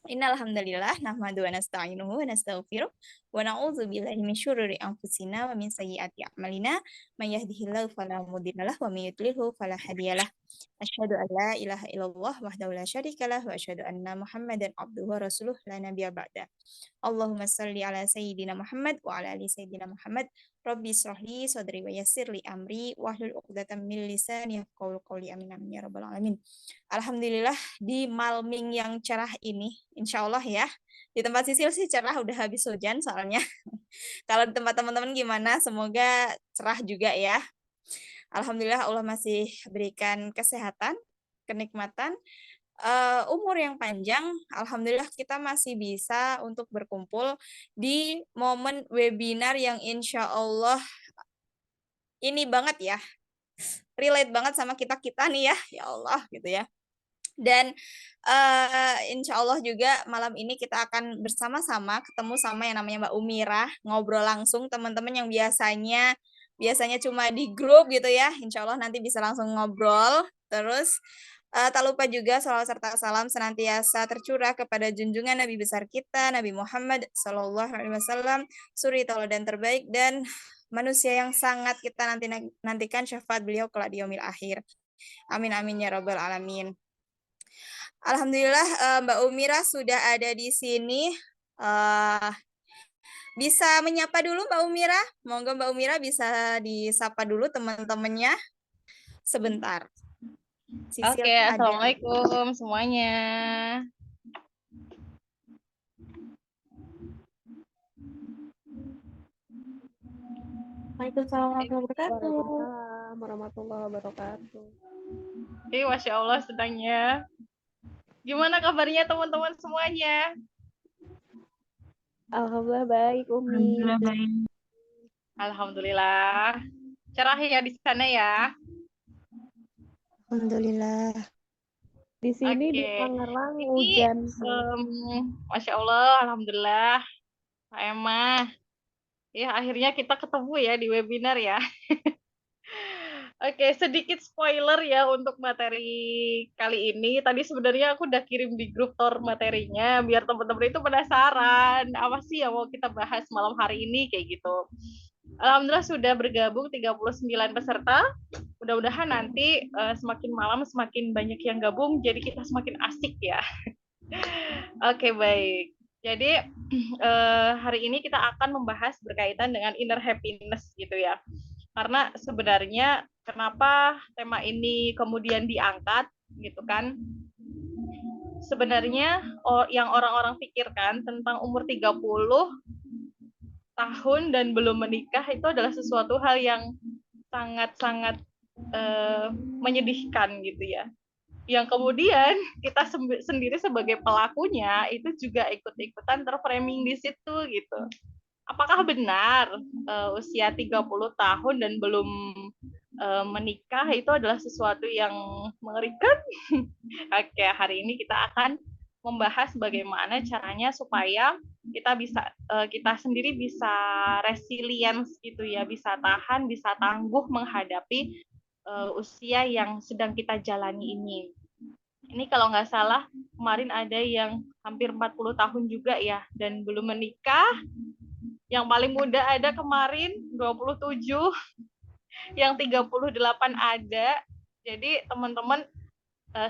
Innal hamdalillah nahmaduhu wa nasta'inuhu wa nastaghfiruh wa na'udzu billahi min syururi anfusina wa min sayyiati a'malina may yahdihillahu fala mudhillalah wa may yudlilhu fala hadiyalah. Asyhadu an la ilaha illallah wahdahu la syarikalah wa asyhadu anna Muhammadan abduhu wa rasuluh la nabiyya ba'da. Allahumma salli ala sayyidina Muhammad wa ala ali sayyidina Muhammad. Rabbi israh li sadri wa yassir li amri wahlul 'uqdatam min lisani yafqahu qawli. Amin amin ya rabbal alamin. Alhamdulillah di Malming yang cerah ini, insya Allah ya. Di tempat Sisil sih cerah udah habis hujan soalnya. Kalau di tempat teman-teman gimana? Semoga cerah juga ya. Alhamdulillah Allah masih berikan kesehatan, kenikmatan, umur yang panjang. Alhamdulillah kita masih bisa untuk berkumpul di momen webinar yang insya Allah ini banget ya, relate banget sama kita-kita nih ya, ya Allah gitu ya. Dan insya Allah juga malam ini kita akan bersama-sama ketemu sama yang namanya Mbak Umira, ngobrol langsung teman-teman yang biasanya cuma di grup gitu ya. Insya Allah nanti bisa langsung ngobrol. Terus tak lupa juga sholawat serta salam senantiasa tercurah kepada junjungan Nabi besar kita, Nabi Muhammad SAW, suri tauladan terbaik dan manusia yang sangat kita nantikan syafaat beliau kelak di yaumil akhir. Amin amin ya rabbal alamin. Alhamdulillah Mbak Umira sudah ada di sini. Bisa menyapa dulu Mbak Umira? Monggo Mbak Umira bisa disapa dulu teman-temannya sebentar. Sisil Oke, ada. assalamualaikum semuanya. Waalaikumsalam warahmatullahi wabarakatuh. Masya Allah sedangnya. Gimana kabarnya teman-teman semuanya? Alhamdulillah baik, Umi. Alhamdulillah. Cerah ya di sana ya. Alhamdulillah. Di sini di Tangerang hujan. Masya Allah, alhamdulillah. Pak Emma. Ya, akhirnya kita ketemu ya di webinar ya. Oke, sedikit spoiler ya untuk materi kali ini. Tadi sebenarnya aku udah kirim di grup Tor materinya, biar teman-teman itu penasaran apa sih yang mau kita bahas malam hari ini, kayak gitu. Alhamdulillah sudah bergabung 39 peserta. Mudah-mudahan nanti semakin malam semakin banyak yang gabung, jadi kita semakin asik ya. Oke, baik. Jadi hari ini kita akan membahas berkaitan dengan inner happiness gitu ya. Karena sebenarnya kenapa tema ini kemudian diangkat gitu kan. Sebenarnya yang orang-orang pikirkan tentang umur 30 tahun dan belum menikah itu adalah sesuatu hal yang sangat-sangat menyedihkan gitu ya. Yang kemudian kita sendiri sebagai pelakunya itu juga ikut-ikutan terframing di situ gitu. Apakah benar usia 30 tahun dan belum menikah itu adalah sesuatu yang mengerikan? Oke, hari ini kita akan membahas bagaimana caranya supaya kita sendiri bisa resilience gitu ya, bisa tahan, bisa tangguh menghadapi usia yang sedang kita jalani ini. Ini kalau nggak salah kemarin ada yang hampir 40 tahun juga ya dan belum menikah. Yang paling muda ada kemarin 27, yang 38 ada. Jadi teman-teman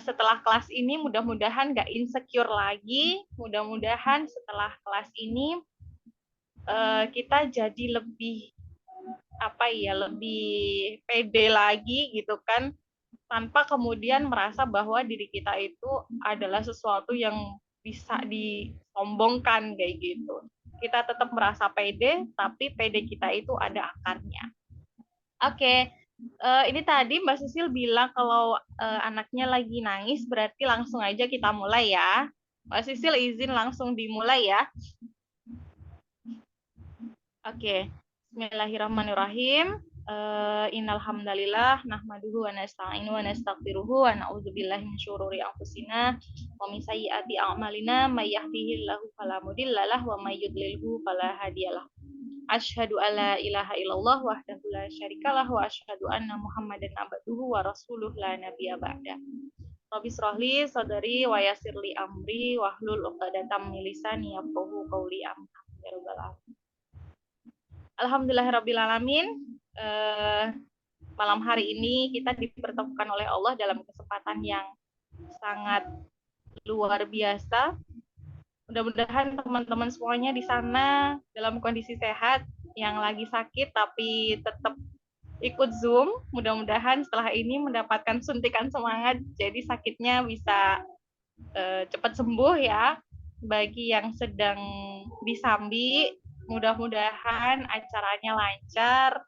setelah kelas ini mudah-mudahan nggak insecure lagi. Mudah-mudahan setelah kelas ini kita jadi lebih lebih pede lagi gitu kan, tanpa kemudian merasa bahwa diri kita itu adalah sesuatu yang bisa disombongkan kayak gitu. Kita tetap merasa pede, tapi pede kita itu ada akarnya. Oke, ini tadi Mbak Sisil bilang kalau anaknya lagi nangis, berarti langsung aja kita mulai ya. Mbak Sisil izin langsung dimulai ya. Oke, bismillahirrahmanirrahim. Innal hamdalillah nahmaduhu wa nasta'inu wa nastaghfiruhu wa na'udzubillahi min syururi anfusina wa min sayyiati a'malina may yahdihillahu fala mudhillalah wa may yudlilhu fala hadiyalah. Asyhadu alla ilaha illallah wahdahu la syarikalah wa asyhadu anna Muhammadan abduhu wa rasuluh la nabiyya ba'da. Rabbi shrahli sadri wa yassirli amri wahlul 'uqdatam min lisani yafqahu qawli. Amin ya rabbal alamin. Alhamdulillahirabbil alamin. Malam hari ini kita dipertemukan oleh Allah dalam kesempatan yang sangat luar biasa. Mudah-mudahan teman-teman semuanya di sana dalam kondisi sehat, yang lagi sakit tapi tetap ikut Zoom. Mudah-mudahan setelah ini mendapatkan suntikan semangat, jadi sakitnya bisa cepat sembuh ya. Bagi yang sedang disambi, mudah-mudahan acaranya lancar.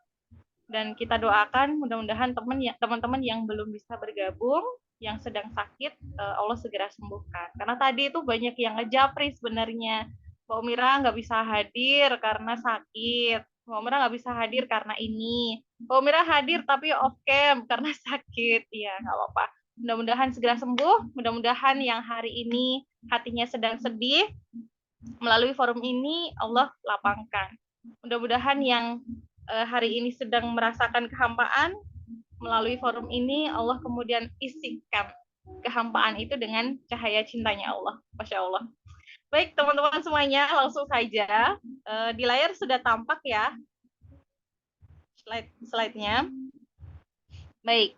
Dan kita doakan mudah-mudahan teman-teman yang belum bisa bergabung, yang sedang sakit, Allah segera sembuhkan. Karena tadi itu banyak yang ngejapri sebenarnya. Mbak Mira nggak bisa hadir karena sakit. Mbak Mira nggak bisa hadir karena ini. Mbak Mira hadir tapi off cam karena sakit. Ya nggak apa-apa. Mudah-mudahan segera sembuh. Mudah-mudahan yang hari ini hatinya sedang sedih, melalui forum ini Allah lapangkan. Mudah-mudahan yang hari ini sedang merasakan kehampaan, melalui forum ini Allah kemudian isikan kehampaan itu dengan cahaya cintanya Allah. Masya Allah. Baik teman-teman semuanya, langsung saja. Di layar sudah tampak ya slide-nya. Baik.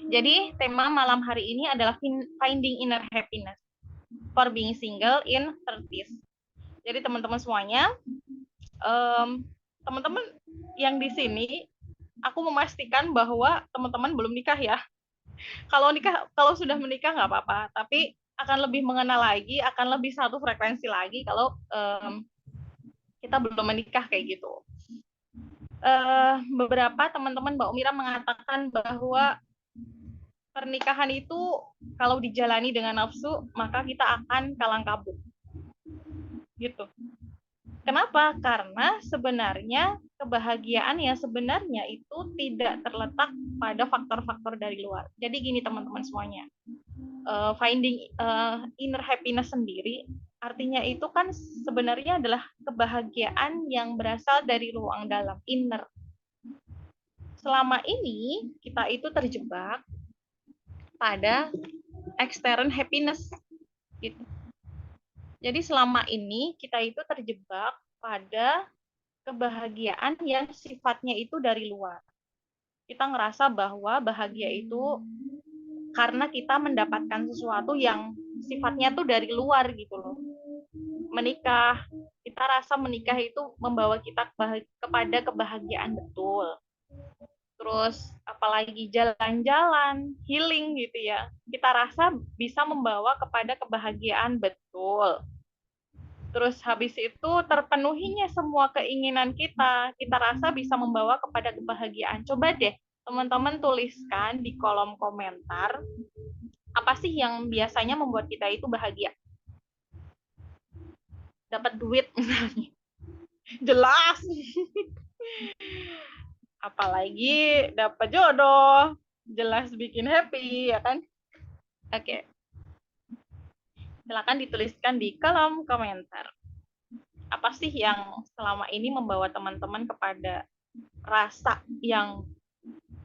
Jadi tema malam hari ini adalah finding inner happiness for being single in 30s. Jadi teman-teman semuanya, teman-teman yang di sini, aku memastikan bahwa teman-teman belum nikah ya. Kalau sudah menikah nggak apa-apa, tapi akan lebih mengenal lagi, akan lebih satu frekuensi lagi kalau kita belum menikah kayak gitu. Beberapa teman-teman Mbak Mira mengatakan bahwa pernikahan itu kalau dijalani dengan nafsu, maka kita akan kalang kabut. Gitu. Kenapa? Karena sebenarnya kebahagiaan yang sebenarnya itu tidak terletak pada faktor-faktor dari luar. Jadi gini teman-teman semuanya, finding inner happiness sendiri, artinya itu kan sebenarnya adalah kebahagiaan yang berasal dari ruang dalam, inner. Selama ini kita itu terjebak pada external happiness, gitu. Jadi selama ini kita itu terjebak pada kebahagiaan yang sifatnya itu dari luar. Kita ngerasa bahwa bahagia itu karena kita mendapatkan sesuatu yang sifatnya tuh dari luar gitu loh. Menikah, kita rasa menikah itu membawa kita kepada kebahagiaan betul. Terus apalagi jalan-jalan, healing gitu ya. Kita rasa bisa membawa kepada kebahagiaan betul. Terus habis itu terpenuhinya semua keinginan kita rasa bisa membawa kepada kebahagiaan. Coba deh teman-teman tuliskan di kolom komentar, apa sih yang biasanya membuat kita itu bahagia? Dapat duit misalnya. Jelas. Apalagi dapat jodoh, jelas bikin happy, ya kan? Oke. Silakan dituliskan di kolom komentar. Apa sih yang selama ini membawa teman-teman kepada rasa yang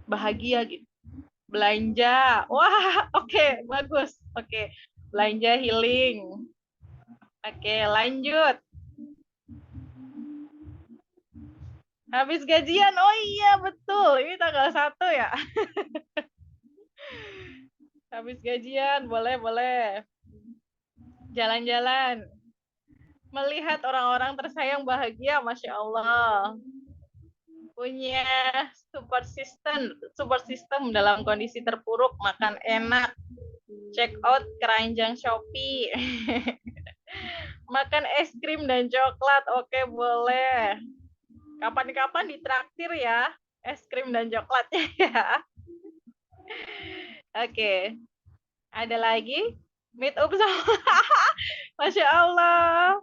bahagia gitu? Belanja. Wah, oke, bagus. Oke. Belanja healing. Oke, lanjut. Habis gajian. Oh iya, betul. Ini tanggal 1 ya. Habis gajian, boleh. Jalan-jalan. Melihat orang-orang tersayang bahagia, Masya Allah. Punya support system dalam kondisi terpuruk, makan enak, check out keranjang Shopee, makan es krim dan coklat, oke boleh. Kapan-kapan ditraktir ya, es krim dan coklatnya ya. Oke. Ada lagi? Meet up sama Masya Allah.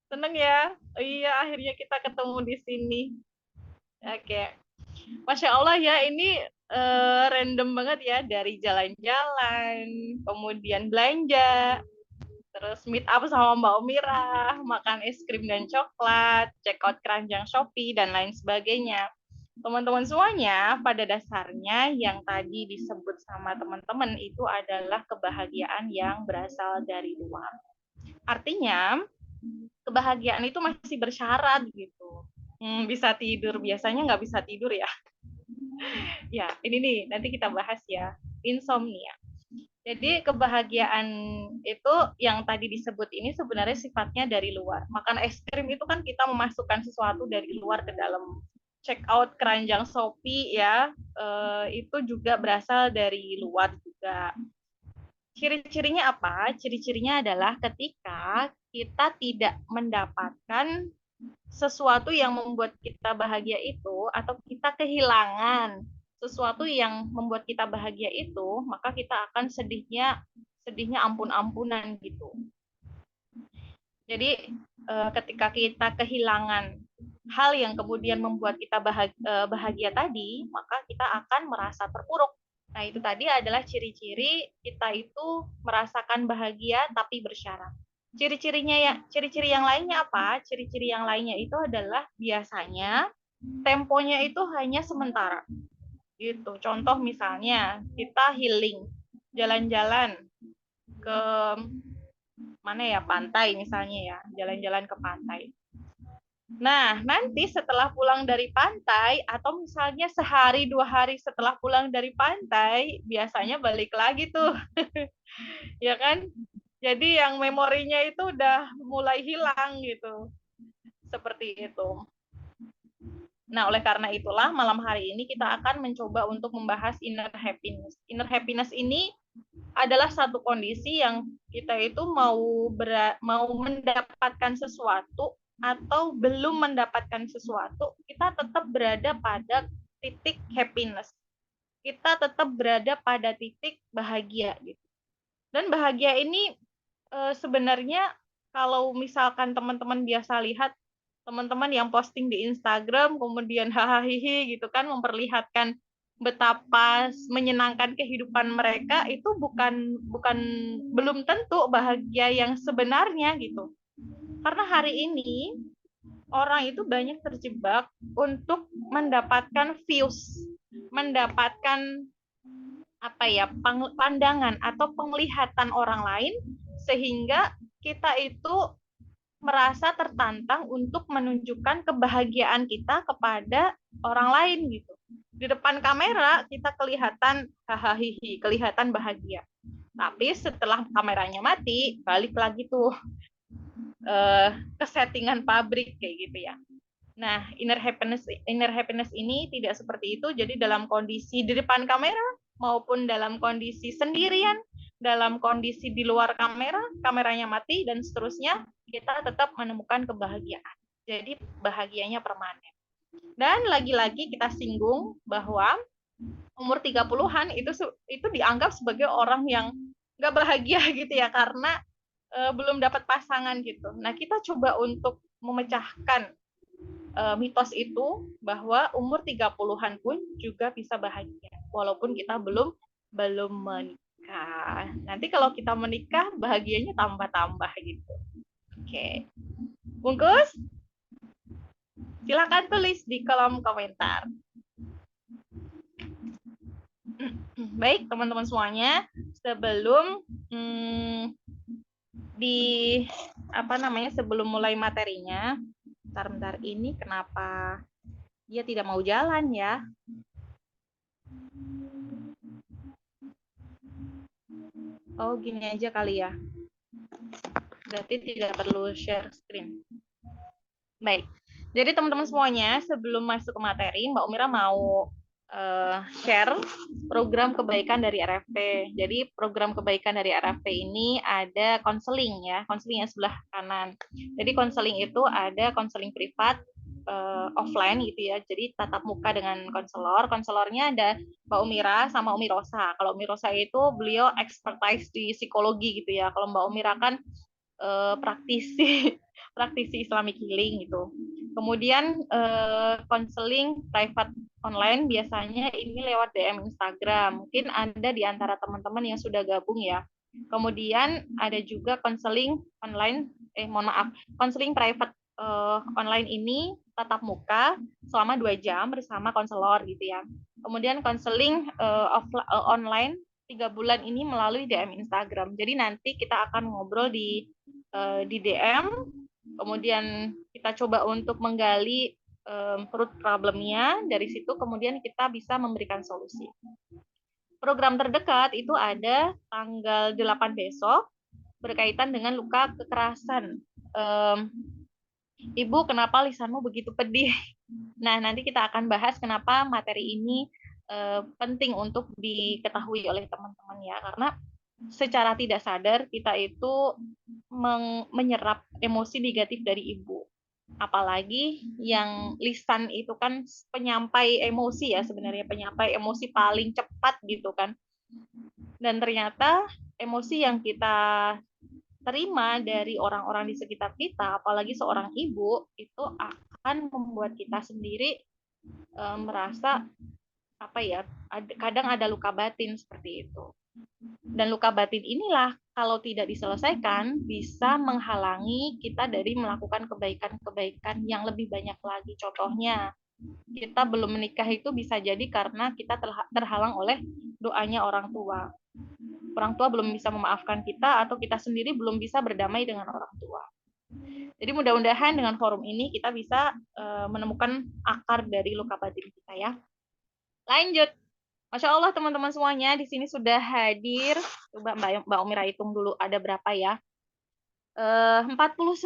Seneng ya? Oh iya, akhirnya kita ketemu di sini. Oke. Masya Allah ya, ini random banget ya, dari jalan-jalan, kemudian belanja, terus meet up sama Mbak Mira, makan es krim dan coklat, check out keranjang Shopee, dan lain sebagainya. teman-teman semuanya, pada dasarnya yang tadi disebut sama teman-teman itu adalah kebahagiaan yang berasal dari luar. Artinya, kebahagiaan itu masih bersyarat gitu. Bisa tidur, biasanya nggak bisa tidur ya. Ya, ini nih, nanti kita bahas ya, insomnia. Jadi kebahagiaan itu yang tadi disebut ini sebenarnya sifatnya dari luar. Makan es krim itu kan kita memasukkan sesuatu dari luar ke dalam. Check out keranjang Shopee ya, itu juga berasal dari luar juga. Ciri-cirinya apa? Ciri-cirinya adalah ketika kita tidak mendapatkan sesuatu yang membuat kita bahagia itu, atau kita kehilangan sesuatu yang membuat kita bahagia itu, maka kita akan sedihnya ampun-ampunan gitu. Jadi ketika kita kehilangan hal yang kemudian membuat kita bahagia tadi, maka kita akan merasa terpuruk. Nah, itu tadi adalah ciri-ciri kita itu merasakan bahagia tapi bersyarat. Ciri-cirinya ya, ciri-ciri yang lainnya apa? Ciri-ciri yang lainnya itu adalah biasanya temponya itu hanya sementara. Gitu. Contoh misalnya kita healing, jalan-jalan ke mana ya, pantai misalnya ya, jalan-jalan ke pantai. Nah, nanti setelah pulang dari pantai, atau misalnya sehari 2 hari setelah pulang dari pantai, biasanya balik lagi tuh. Ya kan? Jadi yang memorinya itu udah mulai hilang gitu. Seperti itu. Nah, oleh karena itulah malam hari ini kita akan mencoba untuk membahas inner happiness. Inner happiness ini adalah satu kondisi yang kita itu mau mendapatkan sesuatu atau belum mendapatkan sesuatu, kita tetap berada pada titik happiness. Kita tetap berada pada titik bahagia gitu. Dan bahagia ini sebenarnya kalau misalkan teman-teman biasa lihat teman-teman yang posting di Instagram kemudian hahaha gitu kan, memperlihatkan betapa menyenangkan kehidupan mereka, itu belum tentu bahagia yang sebenarnya gitu. Karena hari ini orang itu banyak terjebak untuk mendapatkan views, mendapatkan pandangan atau penglihatan orang lain, sehingga kita itu merasa tertantang untuk menunjukkan kebahagiaan kita kepada orang lain gitu. Di depan kamera kita kelihatan hahaha, kelihatan bahagia. Tapi setelah kameranya mati, balik lagi tuh ke settingan pabrik kayak gitu ya. Nah, inner happiness ini tidak seperti itu. Jadi dalam kondisi di depan kamera maupun dalam kondisi sendirian, dalam kondisi di luar kamera, kameranya mati dan seterusnya, kita tetap menemukan kebahagiaan. Jadi bahagianya permanen. Dan lagi-lagi kita singgung bahwa umur 30-an itu dianggap sebagai orang yang nggak bahagia gitu ya, karena belum dapat pasangan gitu. Nah, kita coba untuk memecahkan mitos itu, bahwa umur 30-an pun juga bisa bahagia walaupun kita belum menikah. Nanti kalau kita menikah bahagianya tambah-tambah gitu. Oke. Bungkus, silakan tulis di kolom komentar. Baik, teman-teman semuanya, sebelum sebelum mulai materinya, bentar ini kenapa dia tidak mau jalan ya? Oh, gini aja kali ya. Berarti tidak perlu share screen. Baik. Jadi teman-teman semuanya, sebelum masuk ke materi, Mbak Umira mau share program kebaikan dari RFP. Jadi program kebaikan dari RFP ini ada konseling ya, konseling yang sebelah kanan. Jadi konseling itu ada konseling privat, offline gitu ya. Jadi tatap muka dengan konselor. Konselornya ada Mbak Umira sama Umi Rosa. Kalau Umi Rosa itu beliau expertise di psikologi gitu ya. Kalau Mbak Umira kan praktisi Islamic healing gitu. Kemudian konseling private online biasanya ini lewat DM Instagram. Mungkin ada di antara teman-teman yang sudah gabung ya. Kemudian ada juga konseling online, konseling private online ini tatap muka selama 2 jam bersama konselor gitu ya. Kemudian konseling online 3 bulan ini melalui DM Instagram. Jadi nanti kita akan ngobrol di DM, kemudian kita coba untuk menggali root problemnya, dari situ kemudian kita bisa memberikan solusi. Program terdekat itu ada tanggal 8 besok berkaitan dengan luka kekerasan. Ibu, kenapa lisanmu begitu pedih? Nah, nanti kita akan bahas kenapa materi ini penting untuk diketahui oleh teman-teman ya, karena secara tidak sadar kita itu menyerap emosi negatif dari ibu. Apalagi yang lisan itu kan penyampai emosi ya, sebenarnya penyampai emosi paling cepat gitu kan. Dan ternyata emosi yang kita terima dari orang-orang di sekitar kita, apalagi seorang ibu, itu akan membuat kita sendiri merasa apa ya, kadang ada luka batin seperti itu. Dan luka batin inilah kalau tidak diselesaikan bisa menghalangi kita dari melakukan kebaikan-kebaikan yang lebih banyak lagi. Contohnya, kita belum menikah itu bisa jadi karena kita terhalang oleh doanya orang tua. Orang tua belum bisa memaafkan kita, atau kita sendiri belum bisa berdamai dengan orang tua. Jadi mudah-mudahan dengan forum ini kita bisa menemukan akar dari luka batin kita ya. Lanjut. Masya Allah teman-teman semuanya di sini sudah hadir. Coba Mbak Umira hitung dulu ada berapa ya. 49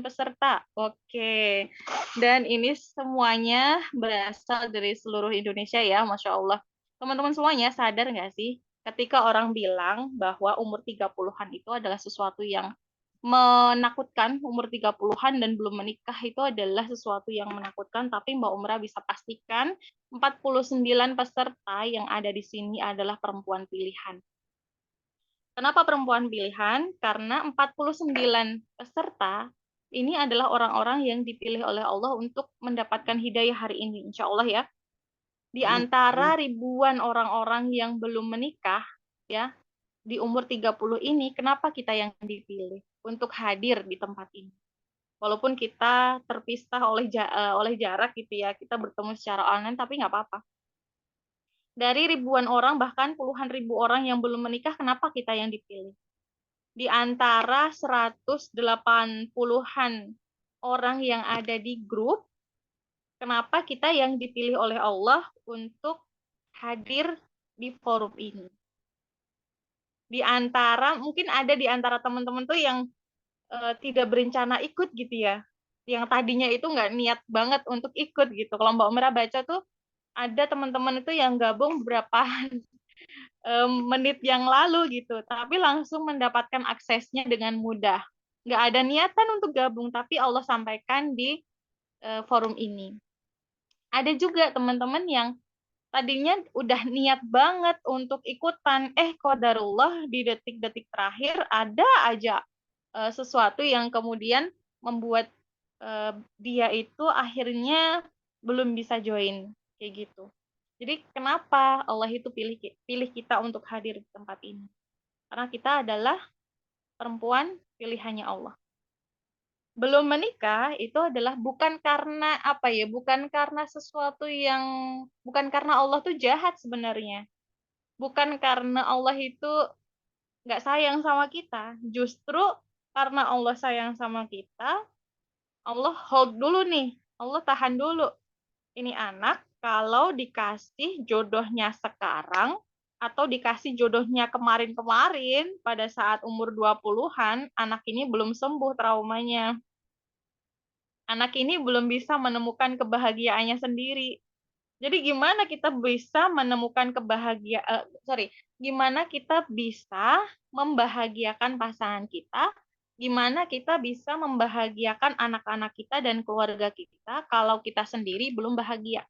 peserta. Oke. Dan ini semuanya berasal dari seluruh Indonesia ya, Masya Allah. Teman-teman semuanya sadar nggak sih ketika orang bilang bahwa umur 30-an itu adalah sesuatu yang menakutkan, umur 30-an dan belum menikah itu adalah sesuatu yang menakutkan, tapi Mbak Umrah bisa pastikan 49 peserta yang ada di sini adalah perempuan pilihan. Kenapa perempuan pilihan? Karena 49 peserta ini adalah orang-orang yang dipilih oleh Allah untuk mendapatkan hidayah hari ini, insya Allah ya. Di antara ribuan orang-orang yang belum menikah, ya, di umur 30 ini, kenapa kita yang dipilih untuk hadir di tempat ini? Walaupun kita terpisah oleh jarak gitu ya, kita bertemu secara online, tapi nggak apa-apa. Dari ribuan orang, bahkan puluhan ribu orang yang belum menikah, kenapa kita yang dipilih? Di antara 180-an orang yang ada di grup, kenapa kita yang dipilih oleh Allah untuk hadir di forum ini? Di antara, mungkin ada di antara teman-teman tuh yang tidak berencana ikut gitu ya, yang tadinya itu nggak niat banget untuk ikut gitu. Kalau Mbak Umrah baca tuh ada teman-teman itu yang gabung beberapa menit yang lalu gitu, tapi langsung mendapatkan aksesnya dengan mudah. Nggak ada niatan untuk gabung, tapi Allah sampaikan di forum ini. Ada juga teman-teman yang tadinya udah niat banget untuk ikutan, qadarullah di detik-detik terakhir ada aja sesuatu yang kemudian membuat dia itu akhirnya belum bisa join kayak gitu. Jadi kenapa Allah itu pilih kita untuk hadir di tempat ini? Karena kita adalah perempuan pilihannya Allah. Belum menikah itu adalah bukan karena apa ya? Bukan karena sesuatu yang, bukan karena Allah tuh jahat sebenarnya. Bukan karena Allah itu nggak sayang sama kita. Justru karena Allah sayang sama kita, Allah hold dulu nih. Allah tahan dulu. Ini anak kalau dikasih jodohnya sekarang atau dikasih jodohnya kemarin-kemarin pada saat umur 20-an, anak ini belum sembuh traumanya. Anak ini belum bisa menemukan kebahagiaannya sendiri. Jadi gimana kita bisa menemukan gimana kita bisa membahagiakan pasangan kita, gimana kita bisa membahagiakan anak-anak kita dan keluarga kita kalau kita sendiri belum bahagia.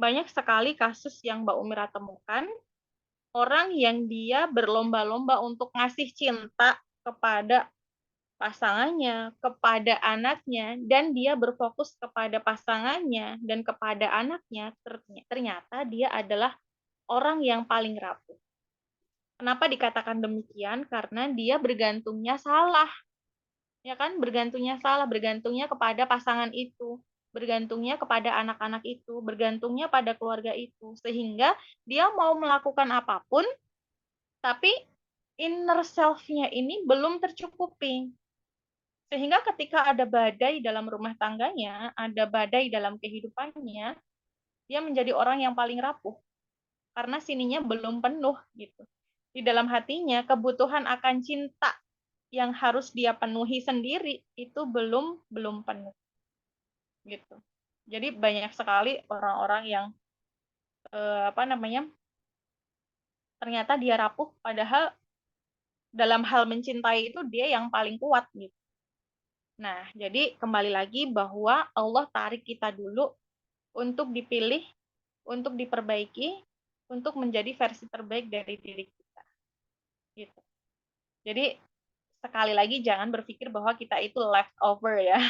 Banyak sekali kasus yang Mbak Umira temukan, orang yang dia berlomba-lomba untuk ngasih cinta kepada pasangannya, kepada anaknya, dan dia berfokus kepada pasangannya dan kepada anaknya, ternyata dia adalah orang yang paling rapuh. Kenapa dikatakan demikian? Karena dia bergantungnya salah. Ya kan, bergantungnya salah, bergantungnya kepada pasangan itu, bergantungnya kepada anak-anak itu, bergantungnya pada keluarga itu, sehingga dia mau melakukan apapun, tapi inner self-nya ini belum tercukupi. Sehingga ketika ada badai dalam rumah tangganya, ada badai dalam kehidupannya, dia menjadi orang yang paling rapuh karena sininya belum penuh gitu. Di dalam hatinya kebutuhan akan cinta yang harus dia penuhi sendiri itu belum penuh gitu. Jadi banyak sekali orang-orang yang ternyata dia rapuh padahal dalam hal mencintai itu dia yang paling kuat gitu. Nah, jadi kembali lagi bahwa Allah tarik kita dulu untuk dipilih, untuk diperbaiki, untuk menjadi versi terbaik dari diri kita. Gitu. Jadi sekali lagi jangan berpikir bahwa kita itu leftover ya.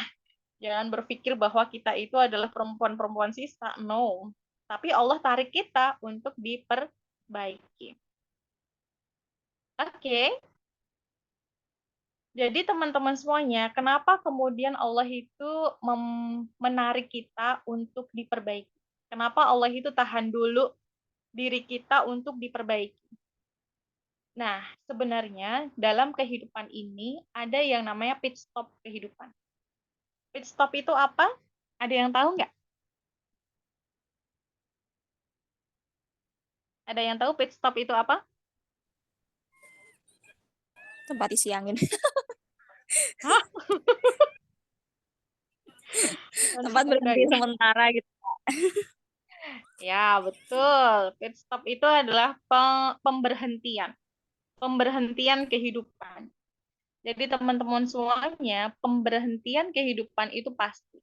Jangan berpikir bahwa kita itu adalah perempuan-perempuan sisa. No. Tapi Allah tarik kita untuk diperbaiki. Oke. Jadi teman-teman semuanya, kenapa kemudian Allah itu menarik kita untuk diperbaiki? Kenapa Allah itu tahan dulu diri kita untuk diperbaiki? Nah, sebenarnya dalam kehidupan ini ada yang namanya pit stop kehidupan. Pit stop itu apa? Ada yang tahu nggak? Ada yang tahu pit stop itu apa? Tempat isi angin. Hah? Tempat berhenti sementara gitu. Ya, betul. Pit stop itu adalah pemberhentian. Pemberhentian kehidupan. Jadi teman-teman semuanya, pemberhentian kehidupan itu pasti.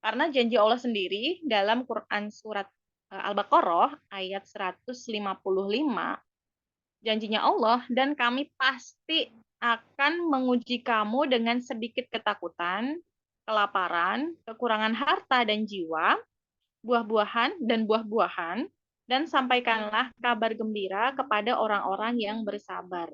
Karena janji Allah sendiri dalam Quran surat Al-Baqarah ayat 155, janjinya Allah, dan kami pasti akan menguji kamu dengan sedikit ketakutan, kelaparan, kekurangan harta dan jiwa, buah-buahan dan buah-buahan, dan sampaikanlah kabar gembira kepada orang-orang yang bersabar.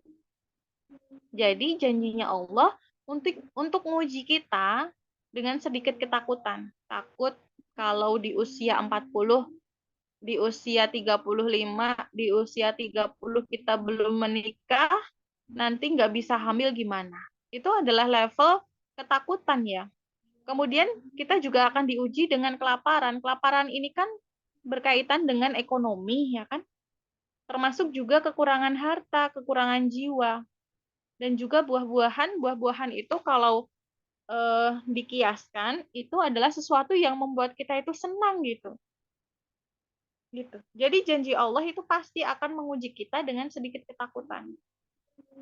Jadi janjinya Allah untuk menguji kita dengan sedikit ketakutan. Takut kalau di usia 40, di usia 35, di usia 30 kita belum menikah, nanti nggak bisa hamil gimana. Itu adalah level ketakutan ya. Kemudian kita juga akan diuji dengan kelaparan. Kelaparan ini kan berkaitan dengan ekonomi ya kan. Termasuk juga kekurangan harta, kekurangan jiwa. Dan juga buah-buahan. Buah-buahan itu kalau dikiaskan itu adalah sesuatu yang membuat kita itu senang gitu. Gitu. Jadi janji Allah itu pasti akan menguji kita dengan sedikit ketakutan.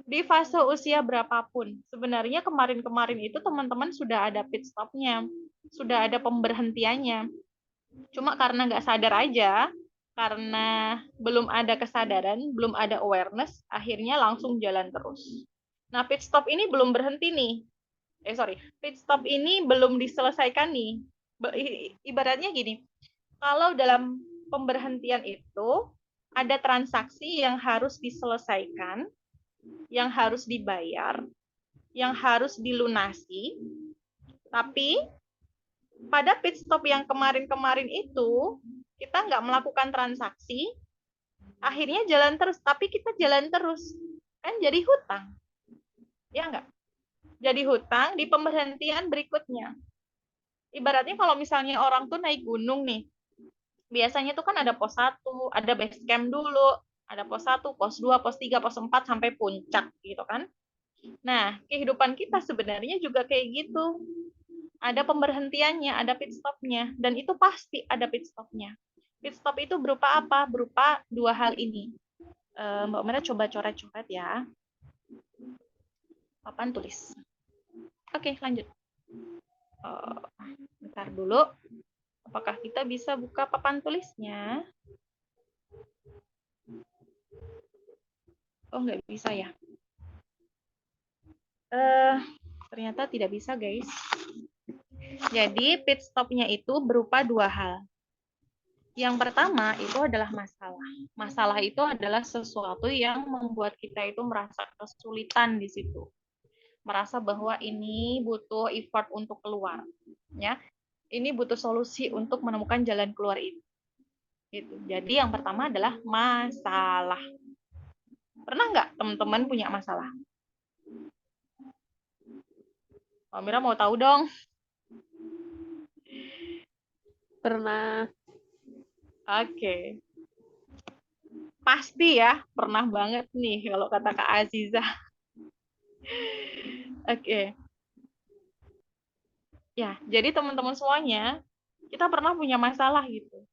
Di fase usia berapapun. Sebenarnya kemarin-kemarin itu teman-teman sudah ada pit stopnya, sudah ada pemberhentiannya. Cuma karena nggak sadar aja, karena belum ada kesadaran, belum ada awareness, akhirnya langsung jalan terus. Nah, pit stop ini belum berhenti nih. Pit stop ini belum diselesaikan nih. Ibaratnya gini, kalau dalam pemberhentian itu ada transaksi yang harus diselesaikan, yang harus dibayar, yang harus dilunasi, tapi pada pit stop yang kemarin-kemarin itu kita nggak melakukan transaksi, akhirnya jalan terus, tapi kita jalan terus, kan jadi hutang, ya nggak? Jadi hutang di pemberhentian berikutnya. Ibaratnya kalau misalnya orang tuh naik gunung nih, biasanya tuh kan ada pos 1, ada base camp dulu, ada pos 1, pos 2, pos 3, pos 4 sampai puncak gitu kan. Nah, kehidupan kita sebenarnya juga kayak gitu. Ada pemberhentiannya, ada pit stopnya, dan itu pasti ada pit stopnya. Pit stop itu berupa apa? Berupa dua hal ini. Mbak Mira coba coret-coret ya. Papan tulis. Oke, lanjut. Bentar dulu. Apakah kita bisa buka papan tulisnya? Oh, nggak bisa ya. Ternyata tidak bisa, guys. Jadi, pit stopnya itu berupa dua hal. Yang pertama itu adalah masalah. Masalah itu adalah sesuatu yang membuat kita itu merasa kesulitan di situ. merasa bahwa ini butuh effort untuk keluar, ya. Ini butuh solusi untuk menemukan jalan keluar itu. Gitu. Jadi yang pertama adalah masalah. Pernah nggak teman-teman punya masalah? Mbak Mira mau tahu dong. Pernah. Oke. Pasti ya, pernah banget nih kalau kata Kak Aziza. Oke. Ya, jadi teman-teman semuanya, kita pernah punya masalah gitu.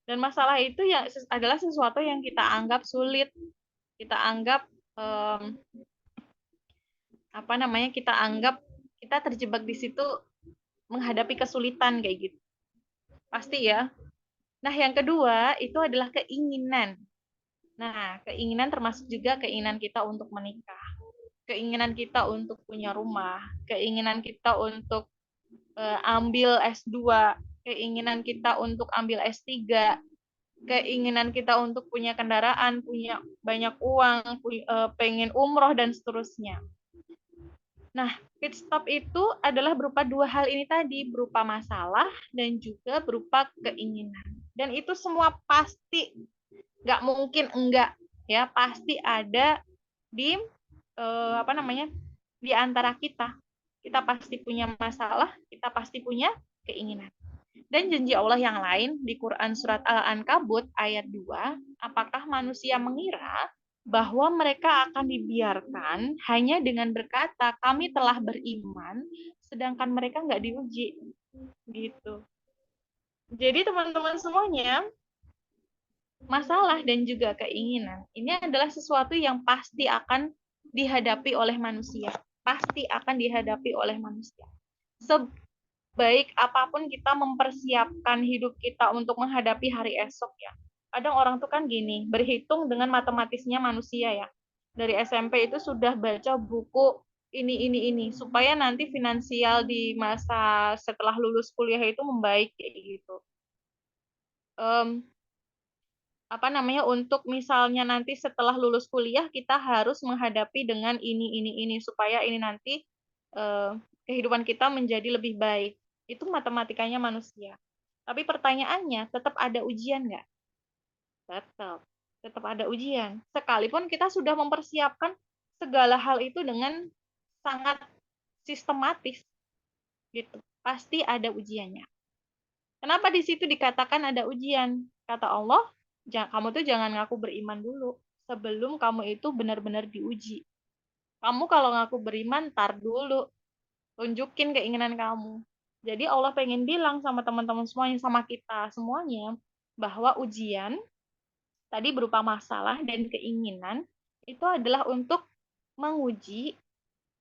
Dan masalah itu ya adalah sesuatu yang kita anggap sulit, kita anggap kita anggap kita terjebak di situ menghadapi kesulitan kayak gitu. Pasti ya. Nah, yang kedua itu adalah keinginan. Nah, keinginan termasuk juga keinginan kita untuk menikah, keinginan kita untuk punya rumah, keinginan kita untuk ambil S2, keinginan kita untuk ambil S3, keinginan kita untuk punya kendaraan, punya banyak uang, pengen umroh, dan seterusnya. Nah, pit stop itu adalah berupa dua hal ini tadi, berupa masalah dan juga berupa keinginan. Dan itu semua pasti, nggak mungkin enggak, ya pasti ada di di antara kita. Kita pasti punya masalah, kita pasti punya keinginan. Dan janji Allah yang lain di Quran surat Al-Ankabut ayat 2, apakah manusia mengira bahwa mereka akan dibiarkan hanya dengan berkata kami telah beriman, sedangkan mereka nggak diuji, gitu. Jadi teman-teman semuanya, masalah dan juga keinginan ini adalah sesuatu yang pasti akan dihadapi oleh manusia, pasti akan dihadapi oleh manusia. Sebaik apapun kita mempersiapkan hidup kita untuk menghadapi hari esok ya. Kadang orang tuh kan gini, berhitung dengan matematisnya manusia ya. Dari SMP itu sudah baca buku ini supaya nanti finansial di masa setelah lulus kuliah itu membaik kayak gitu. Untuk misalnya nanti setelah lulus kuliah kita harus menghadapi dengan ini supaya ini nanti kehidupan kita menjadi lebih baik. Itu matematikanya manusia. Tapi pertanyaannya, tetap ada ujian nggak? Tetap ada ujian. Sekalipun kita sudah mempersiapkan segala hal itu dengan sangat sistematis, gitu. Pasti ada ujiannya. Kenapa di situ dikatakan ada ujian? Kata Allah, kamu tuh jangan ngaku beriman dulu sebelum kamu itu benar-benar diuji. Kamu kalau ngaku beriman, tar dulu, tunjukin keinginan kamu. Jadi Allah pengen bilang sama teman-teman semuanya, sama kita semuanya, bahwa ujian tadi berupa masalah dan keinginan itu adalah untuk menguji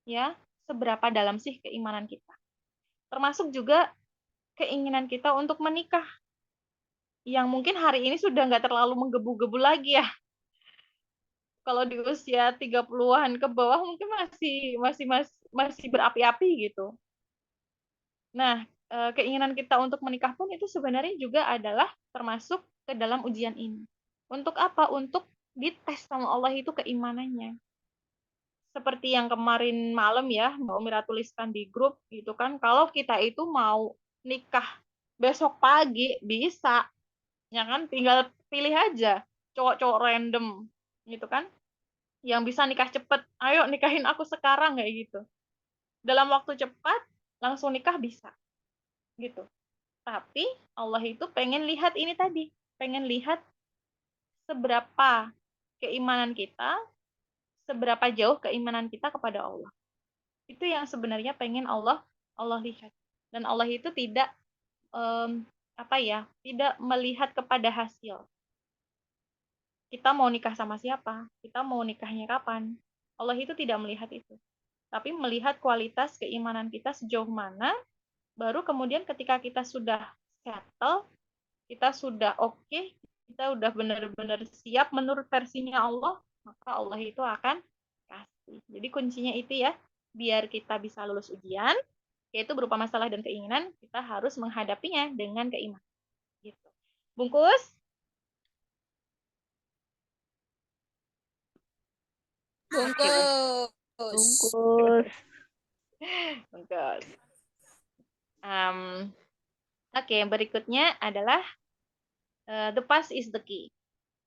ya seberapa dalam sih keimanan kita. Termasuk juga keinginan kita untuk menikah, yang mungkin hari ini sudah nggak terlalu menggebu-gebu lagi ya. Kalau di usia 30-an ke bawah mungkin masih berapi-api gitu. Nah, keinginan kita untuk menikah pun itu sebenarnya juga adalah termasuk ke dalam ujian ini. Untuk apa? Untuk dites sama Allah itu keimanannya. Seperti yang kemarin malam ya, Mbak Mira tuliskan di grup gitu kan, kalau kita itu mau nikah besok pagi bisa, ya kan, tinggal pilih aja cowok-cowok random gitu kan yang bisa nikah cepet, ayo nikahin aku sekarang kayak gitu, dalam waktu cepat langsung nikah bisa gitu. Tapi Allah itu pengen lihat ini tadi, pengen lihat seberapa keimanan kita, seberapa jauh keimanan kita kepada Allah. Itu yang sebenarnya pengen Allah lihat. Dan Allah itu tidak tidak melihat kepada hasil. Kita mau nikah sama siapa, kita mau nikahnya kapan. Allah itu tidak melihat itu. Tapi melihat kualitas keimanan kita sejauh mana, baru kemudian ketika kita sudah settle, kita sudah oke, kita udah benar-benar siap menurut versinya Allah, maka Allah itu akan kasih. Jadi kuncinya itu ya, biar kita bisa lulus ujian, yaitu berupa masalah dan keinginan, kita harus menghadapinya dengan keimanan. Gitu. Bungkus? Bungkus. Bungkus. Bagus. Oke, berikutnya adalah the past is the key.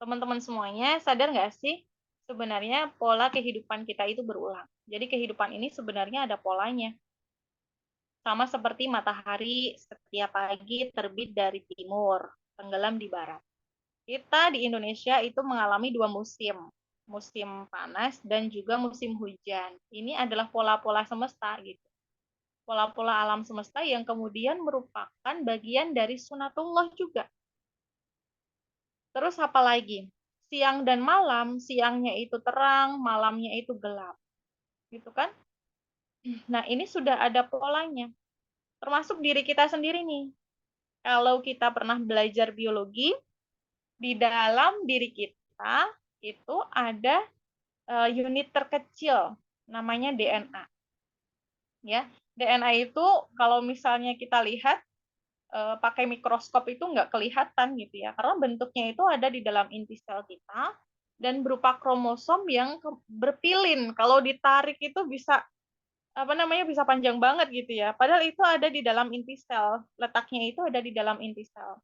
Teman-teman semuanya sadar nggak sih sebenarnya pola kehidupan kita itu berulang. Jadi kehidupan ini sebenarnya ada polanya. Sama seperti matahari setiap pagi terbit dari timur, tenggelam di barat. Kita di Indonesia itu mengalami dua musim, musim panas dan juga musim hujan. Ini adalah pola-pola semesta gitu. Pola-pola alam semesta yang kemudian merupakan bagian dari sunatullah juga. Terus apa lagi? Siang dan malam, siangnya itu terang, malamnya itu gelap. Gitu kan? Nah, ini sudah ada polanya. Termasuk diri kita sendiri nih. Kalau kita pernah belajar biologi, di dalam diri kita itu ada unit terkecil namanya DNA. Ya, DNA itu kalau misalnya kita lihat pakai mikroskop itu nggak kelihatan gitu ya, karena bentuknya itu ada di dalam inti sel kita dan berupa kromosom yang berpilin. Kalau ditarik itu bisa bisa panjang banget gitu ya. Padahal itu ada di dalam inti sel, letaknya itu ada di dalam inti sel.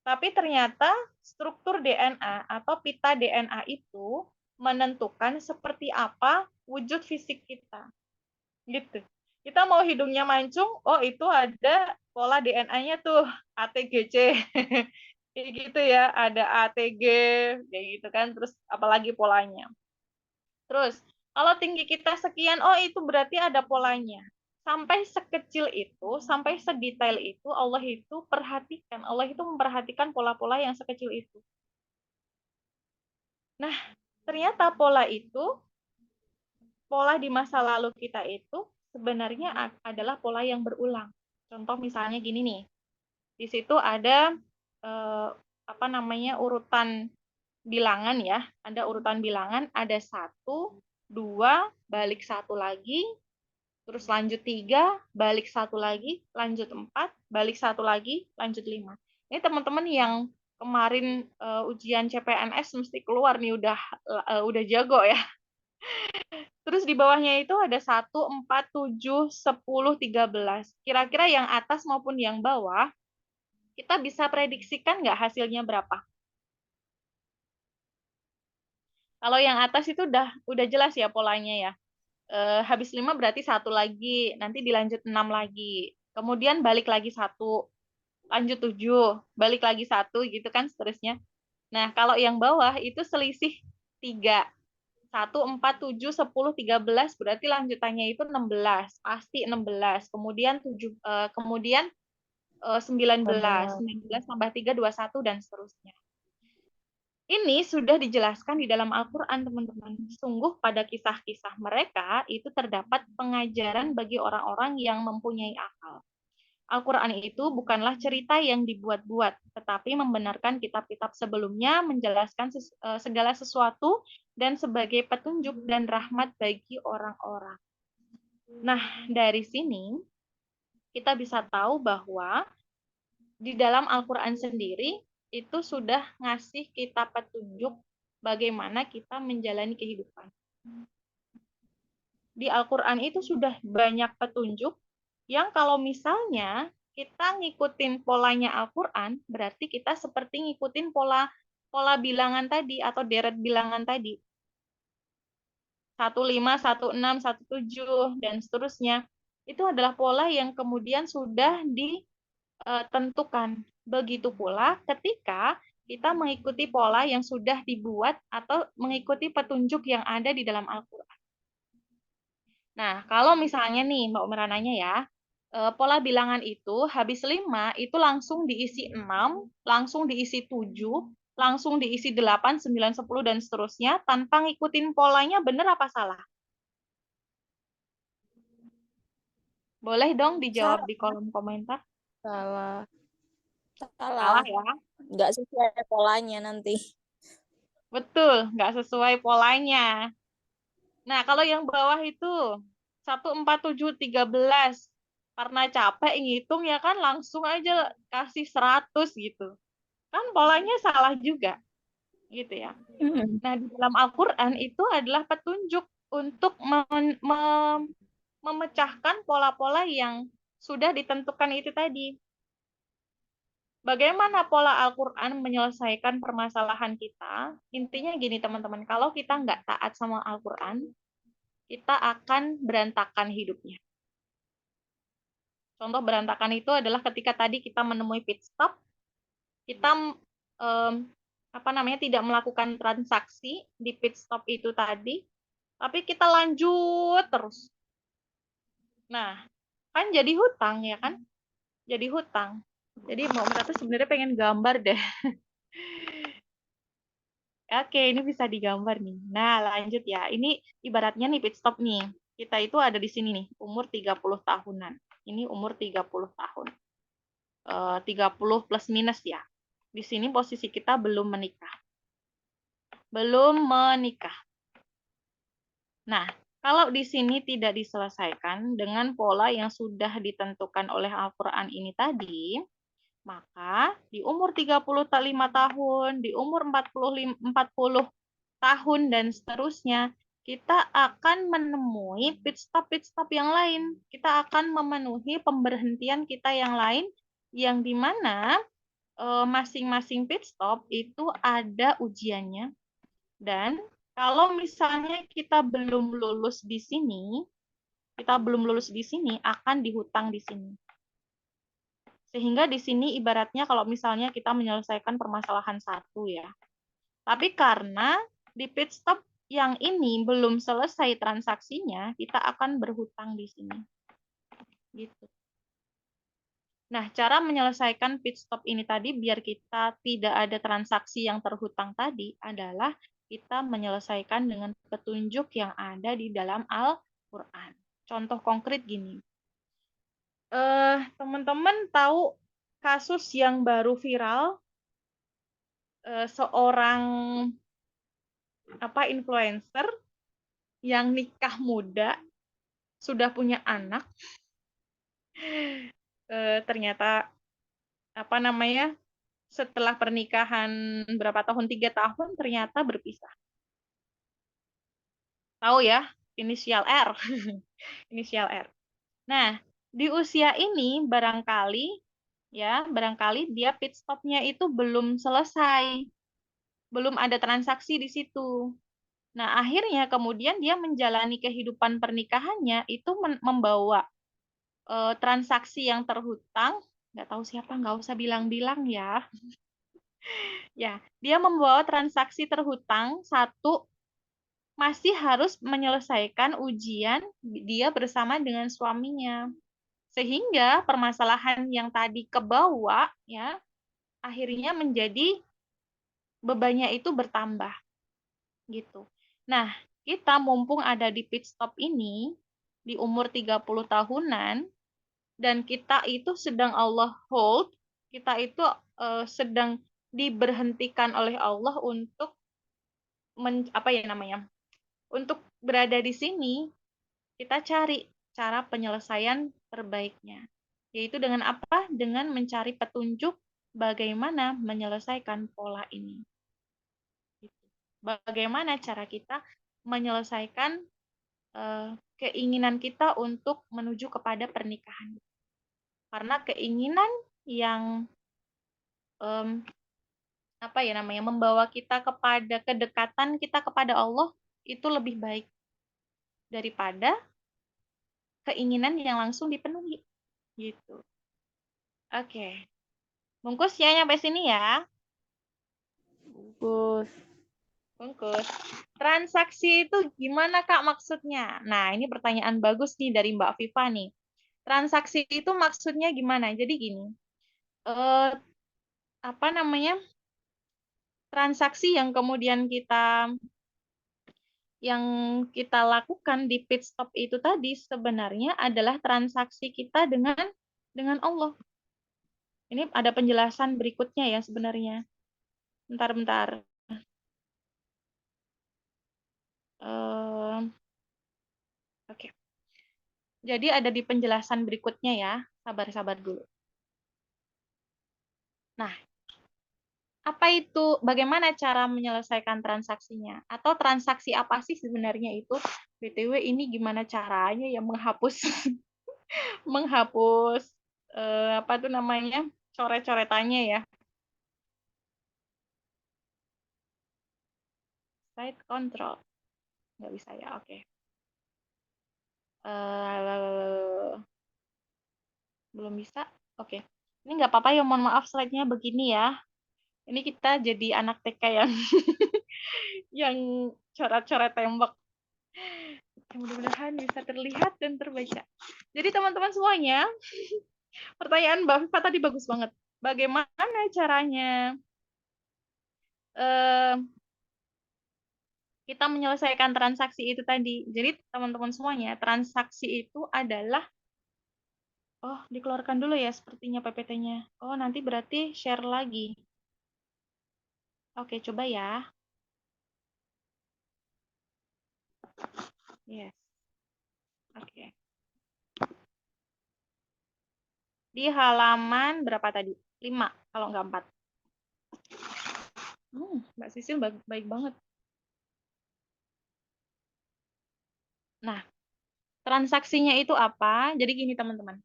Tapi ternyata struktur DNA atau pita DNA itu menentukan seperti apa wujud fisik kita. Gitu. Kita mau hidungnya mancung, oh itu ada pola DNA-nya tuh ATGC. Kayak gitu ya, ada ATG, kayak gitu kan. Terus apalagi polanya. Terus kalau tinggi kita sekian, oh itu berarti ada polanya. Sampai sekecil itu, sampai sedetail itu, Allah itu perhatikan. Allah itu memperhatikan pola-pola yang sekecil itu. Nah, ternyata pola itu, pola di masa lalu kita itu sebenarnya adalah pola yang berulang. Contoh misalnya gini nih, di situ ada urutan bilangan ya, ada urutan bilangan, ada 1, 2, balik 1 lagi, terus lanjut 3, balik 1 lagi, lanjut 4, balik 1 lagi, lanjut 5. Ini teman-teman yang kemarin ujian CPNS mesti keluar nih udah jago ya. Terus di bawahnya itu ada 1, 4, 7, 10, 13. Kira-kira yang atas maupun yang bawah, kita bisa prediksikan nggak hasilnya berapa? Kalau yang atas itu udah jelas ya polanya ya. Habis 5 berarti 1 lagi, nanti dilanjut 6 lagi. Kemudian balik lagi 1, lanjut 7, balik lagi 1 gitu kan seterusnya. Nah, kalau yang bawah itu selisih 3. 1, 4, 7, 10, 13 berarti lanjutannya itu 16, pasti 16. Kemudian 19, 19 tambah 3 21 dan seterusnya. Ini sudah dijelaskan di dalam Al-Quran, teman-teman. Sungguh pada kisah-kisah mereka itu terdapat pengajaran bagi orang-orang yang mempunyai akal. Al-Quran itu bukanlah cerita yang dibuat-buat, tetapi membenarkan kitab-kitab sebelumnya, menjelaskan segala sesuatu, dan sebagai petunjuk dan rahmat bagi orang-orang. Nah, dari sini kita bisa tahu bahwa di dalam Al-Quran sendiri itu sudah ngasih kita petunjuk bagaimana kita menjalani kehidupan. Di Al-Quran itu sudah banyak petunjuk yang kalau misalnya kita ngikutin polanya Al-Quran, berarti kita seperti ngikutin pola bilangan tadi atau deret bilangan tadi. 15, 16, 17, dan seterusnya. Itu adalah pola yang kemudian sudah ditentukan. Begitu pula ketika kita mengikuti pola yang sudah dibuat atau mengikuti petunjuk yang ada di dalam Al-Quran. Nah, kalau misalnya nih Mbak Umar nanya ya, pola bilangan itu habis 5 itu langsung diisi 6, langsung diisi 7, langsung diisi 8, 9, 10, dan seterusnya tanpa ngikutin polanya, benar apa salah? Boleh dong dijawab di kolom komentar. Salah. Salah ya? Nggak sesuai polanya nanti. Betul, nggak sesuai polanya. Nah, kalau yang bawah itu 1, 4, 7, 13. Karena capek ngitung ya kan langsung aja kasih 100 gitu. Kan polanya salah juga. Gitu ya. Nah, di dalam Al-Quran itu adalah petunjuk untuk memecahkan pola-pola yang sudah ditentukan itu tadi. Bagaimana pola Al-Quran menyelesaikan permasalahan kita? Intinya gini teman-teman, kalau kita nggak taat sama Al-Quran, kita akan berantakan hidupnya. Contoh berantakan itu adalah ketika tadi kita menemui pit stop, kita tidak melakukan transaksi di pit stop itu tadi, tapi kita lanjut terus. Nah, kan jadi hutang ya kan? Jadi hutang. Jadi Mbak Merata sebenarnya pengen gambar deh. Oke, ini bisa digambar nih. Nah, lanjut ya. Ini ibaratnya nih pit stop nih. Kita itu ada di sini nih, umur 30 tahunan. Ini umur 30 tahun. 30 plus minus ya. Di sini posisi kita belum menikah. Belum menikah. Nah, kalau di sini tidak diselesaikan dengan pola yang sudah ditentukan oleh Al-Quran ini tadi, maka di umur 35 tahun, di umur 40 tahun, dan seterusnya, kita akan menemui pit stop yang lain. Kita akan memenuhi pemberhentian kita yang lain, yang dimana masing-masing pit stop itu ada ujiannya. Dan kalau misalnya kita belum lulus di sini, akan dihutang di sini. Sehingga di sini ibaratnya kalau misalnya kita menyelesaikan permasalahan satu ya. Tapi karena di pit stop yang ini belum selesai transaksinya, kita akan berhutang di sini. Gitu. Nah, cara menyelesaikan pit stop ini tadi biar kita tidak ada transaksi yang terhutang tadi adalah kita menyelesaikan dengan petunjuk yang ada di dalam Al-Quran. Contoh konkret gini. Teman-teman tahu kasus yang baru viral, seorang influencer yang nikah muda, sudah punya anak, ternyata setelah pernikahan berapa tahun, 3 tahun, ternyata berpisah. Tahu ya, inisial R. Inisial R. Nah, di usia ini barangkali dia pit stopnya itu belum selesai. Belum ada transaksi di situ. Nah, akhirnya kemudian dia menjalani kehidupan pernikahannya itu membawa transaksi yang terhutang. Nggak tahu siapa, nggak usah bilang-bilang ya. Ya, dia membawa transaksi terhutang satu, masih harus menyelesaikan ujian dia bersama dengan suaminya. Sehingga permasalahan yang tadi kebawa ya, akhirnya menjadi bebannya itu bertambah. Gitu. Nah, kita mumpung ada di pit stop ini di umur 30 tahunan dan kita itu sedang Allah hold, kita itu sedang diberhentikan oleh Allah untuk untuk berada di sini, kita cari cara penyelesaian terbaiknya. Yaitu dengan apa? Dengan mencari petunjuk bagaimana menyelesaikan pola ini. Bagaimana cara kita menyelesaikan keinginan kita untuk menuju kepada pernikahan. Karena keinginan yang membawa kita kepada kedekatan kita kepada Allah itu lebih baik daripada keinginan yang langsung dipenuhi. Gitu. Oke. Bungkus ya nyampe sini ya. Bungkus. Transaksi itu gimana Kak maksudnya? Nah, ini pertanyaan bagus nih dari Mbak Viva nih. Transaksi itu maksudnya gimana? Jadi gini. Transaksi yang kemudian kita lakukan di pit stop itu tadi sebenarnya adalah transaksi kita dengan Allah. Ini ada penjelasan berikutnya ya sebenarnya. Bentar. Oke. Jadi ada di penjelasan berikutnya ya. Sabar dulu. Nah, Apa itu? Bagaimana cara menyelesaikan transaksinya? Atau transaksi apa sih sebenarnya itu? BTW ini gimana caranya ya menghapus menghapus apa tuh namanya? Coret-coretannya ya. Site control. Nggak bisa ya, oke. Belum bisa? Oke. Ini nggak apa-apa ya, mohon maaf slide-nya begini ya. Ini kita jadi anak TK yang yang coret-coret tembok. Mudah-mudahan bisa terlihat dan terbaca. Jadi teman-teman semuanya, pertanyaan Mbak Viva tadi bagus banget. Bagaimana caranya eh, kita menyelesaikan transaksi itu tadi? Jadi teman-teman semuanya, transaksi itu adalah, oh dikeluarkan dulu ya sepertinya PPT-nya. Oh nanti berarti share lagi. Oke, coba ya. Yes. Oke. Di halaman berapa tadi? 5, kalau nggak 4. Mbak Sisil baik banget. Nah, transaksinya itu apa? Jadi gini teman-teman.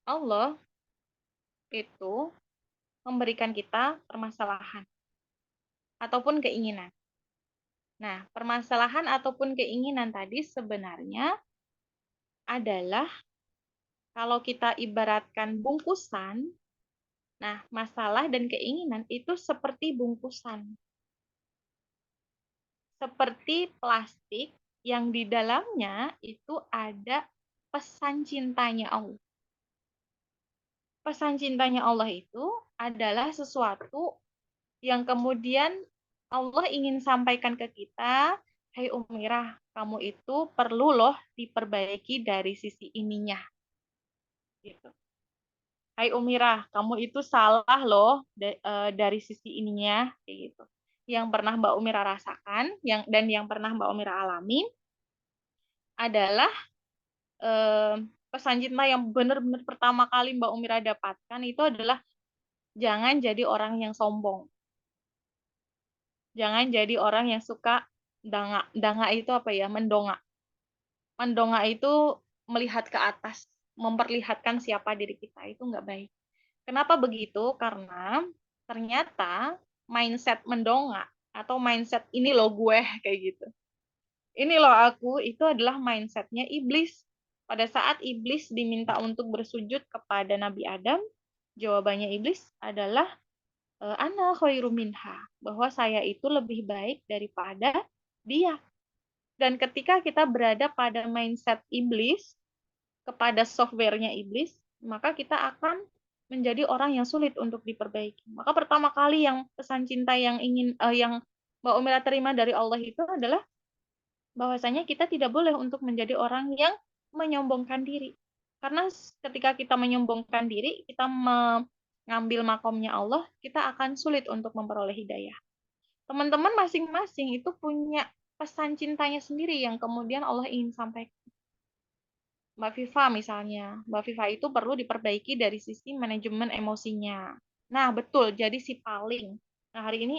Allah itu memberikan kita permasalahan ataupun keinginan. Nah, permasalahan ataupun keinginan tadi sebenarnya adalah kalau kita ibaratkan bungkusan, nah masalah dan keinginan itu seperti bungkusan. Seperti plastik yang di dalamnya itu ada pesan cintanya Allah. Pesan cintanya Allah itu adalah sesuatu yang kemudian Allah ingin sampaikan ke kita, hai Umirah, kamu itu perlu loh diperbaiki dari sisi ininya. Gitu. Hai Umirah, kamu itu salah loh dari sisi ininya, kayak gitu. Yang pernah Mbak Umirah rasakan, dan yang pernah Mbak Umirah alami adalah pesan cinta yang benar-benar pertama kali Mbak Umirah dapatkan itu adalah jangan jadi orang yang sombong. Jangan jadi orang yang suka danga. Danga itu apa ya? Mendongak. Mendongak itu melihat ke atas, memperlihatkan siapa diri kita. Itu nggak baik. Kenapa begitu? Karena ternyata mindset mendongak atau mindset ini loh gue kayak gitu. Ini loh aku, itu adalah mindsetnya iblis. Pada saat iblis diminta untuk bersujud kepada Nabi Adam, jawabannya iblis adalah ana khairu minha, bahwa saya itu lebih baik daripada dia. Dan ketika kita berada pada mindset iblis, kepada softwarenya iblis, maka kita akan menjadi orang yang sulit untuk diperbaiki. Maka pertama kali yang pesan cinta yang yang Mbak Umira terima dari Allah itu adalah bahwasanya kita tidak boleh untuk menjadi orang yang menyombongkan diri. Karena ketika kita menyombongkan diri, kita mengambil makomnya Allah, kita akan sulit untuk memperoleh hidayah. Teman-teman masing-masing itu punya pesan cintanya sendiri yang kemudian Allah ingin sampaikan. Mbak Viva misalnya, Mbak Viva itu perlu diperbaiki dari sisi manajemen emosinya. Nah, betul, jadi si paling. Nah, hari ini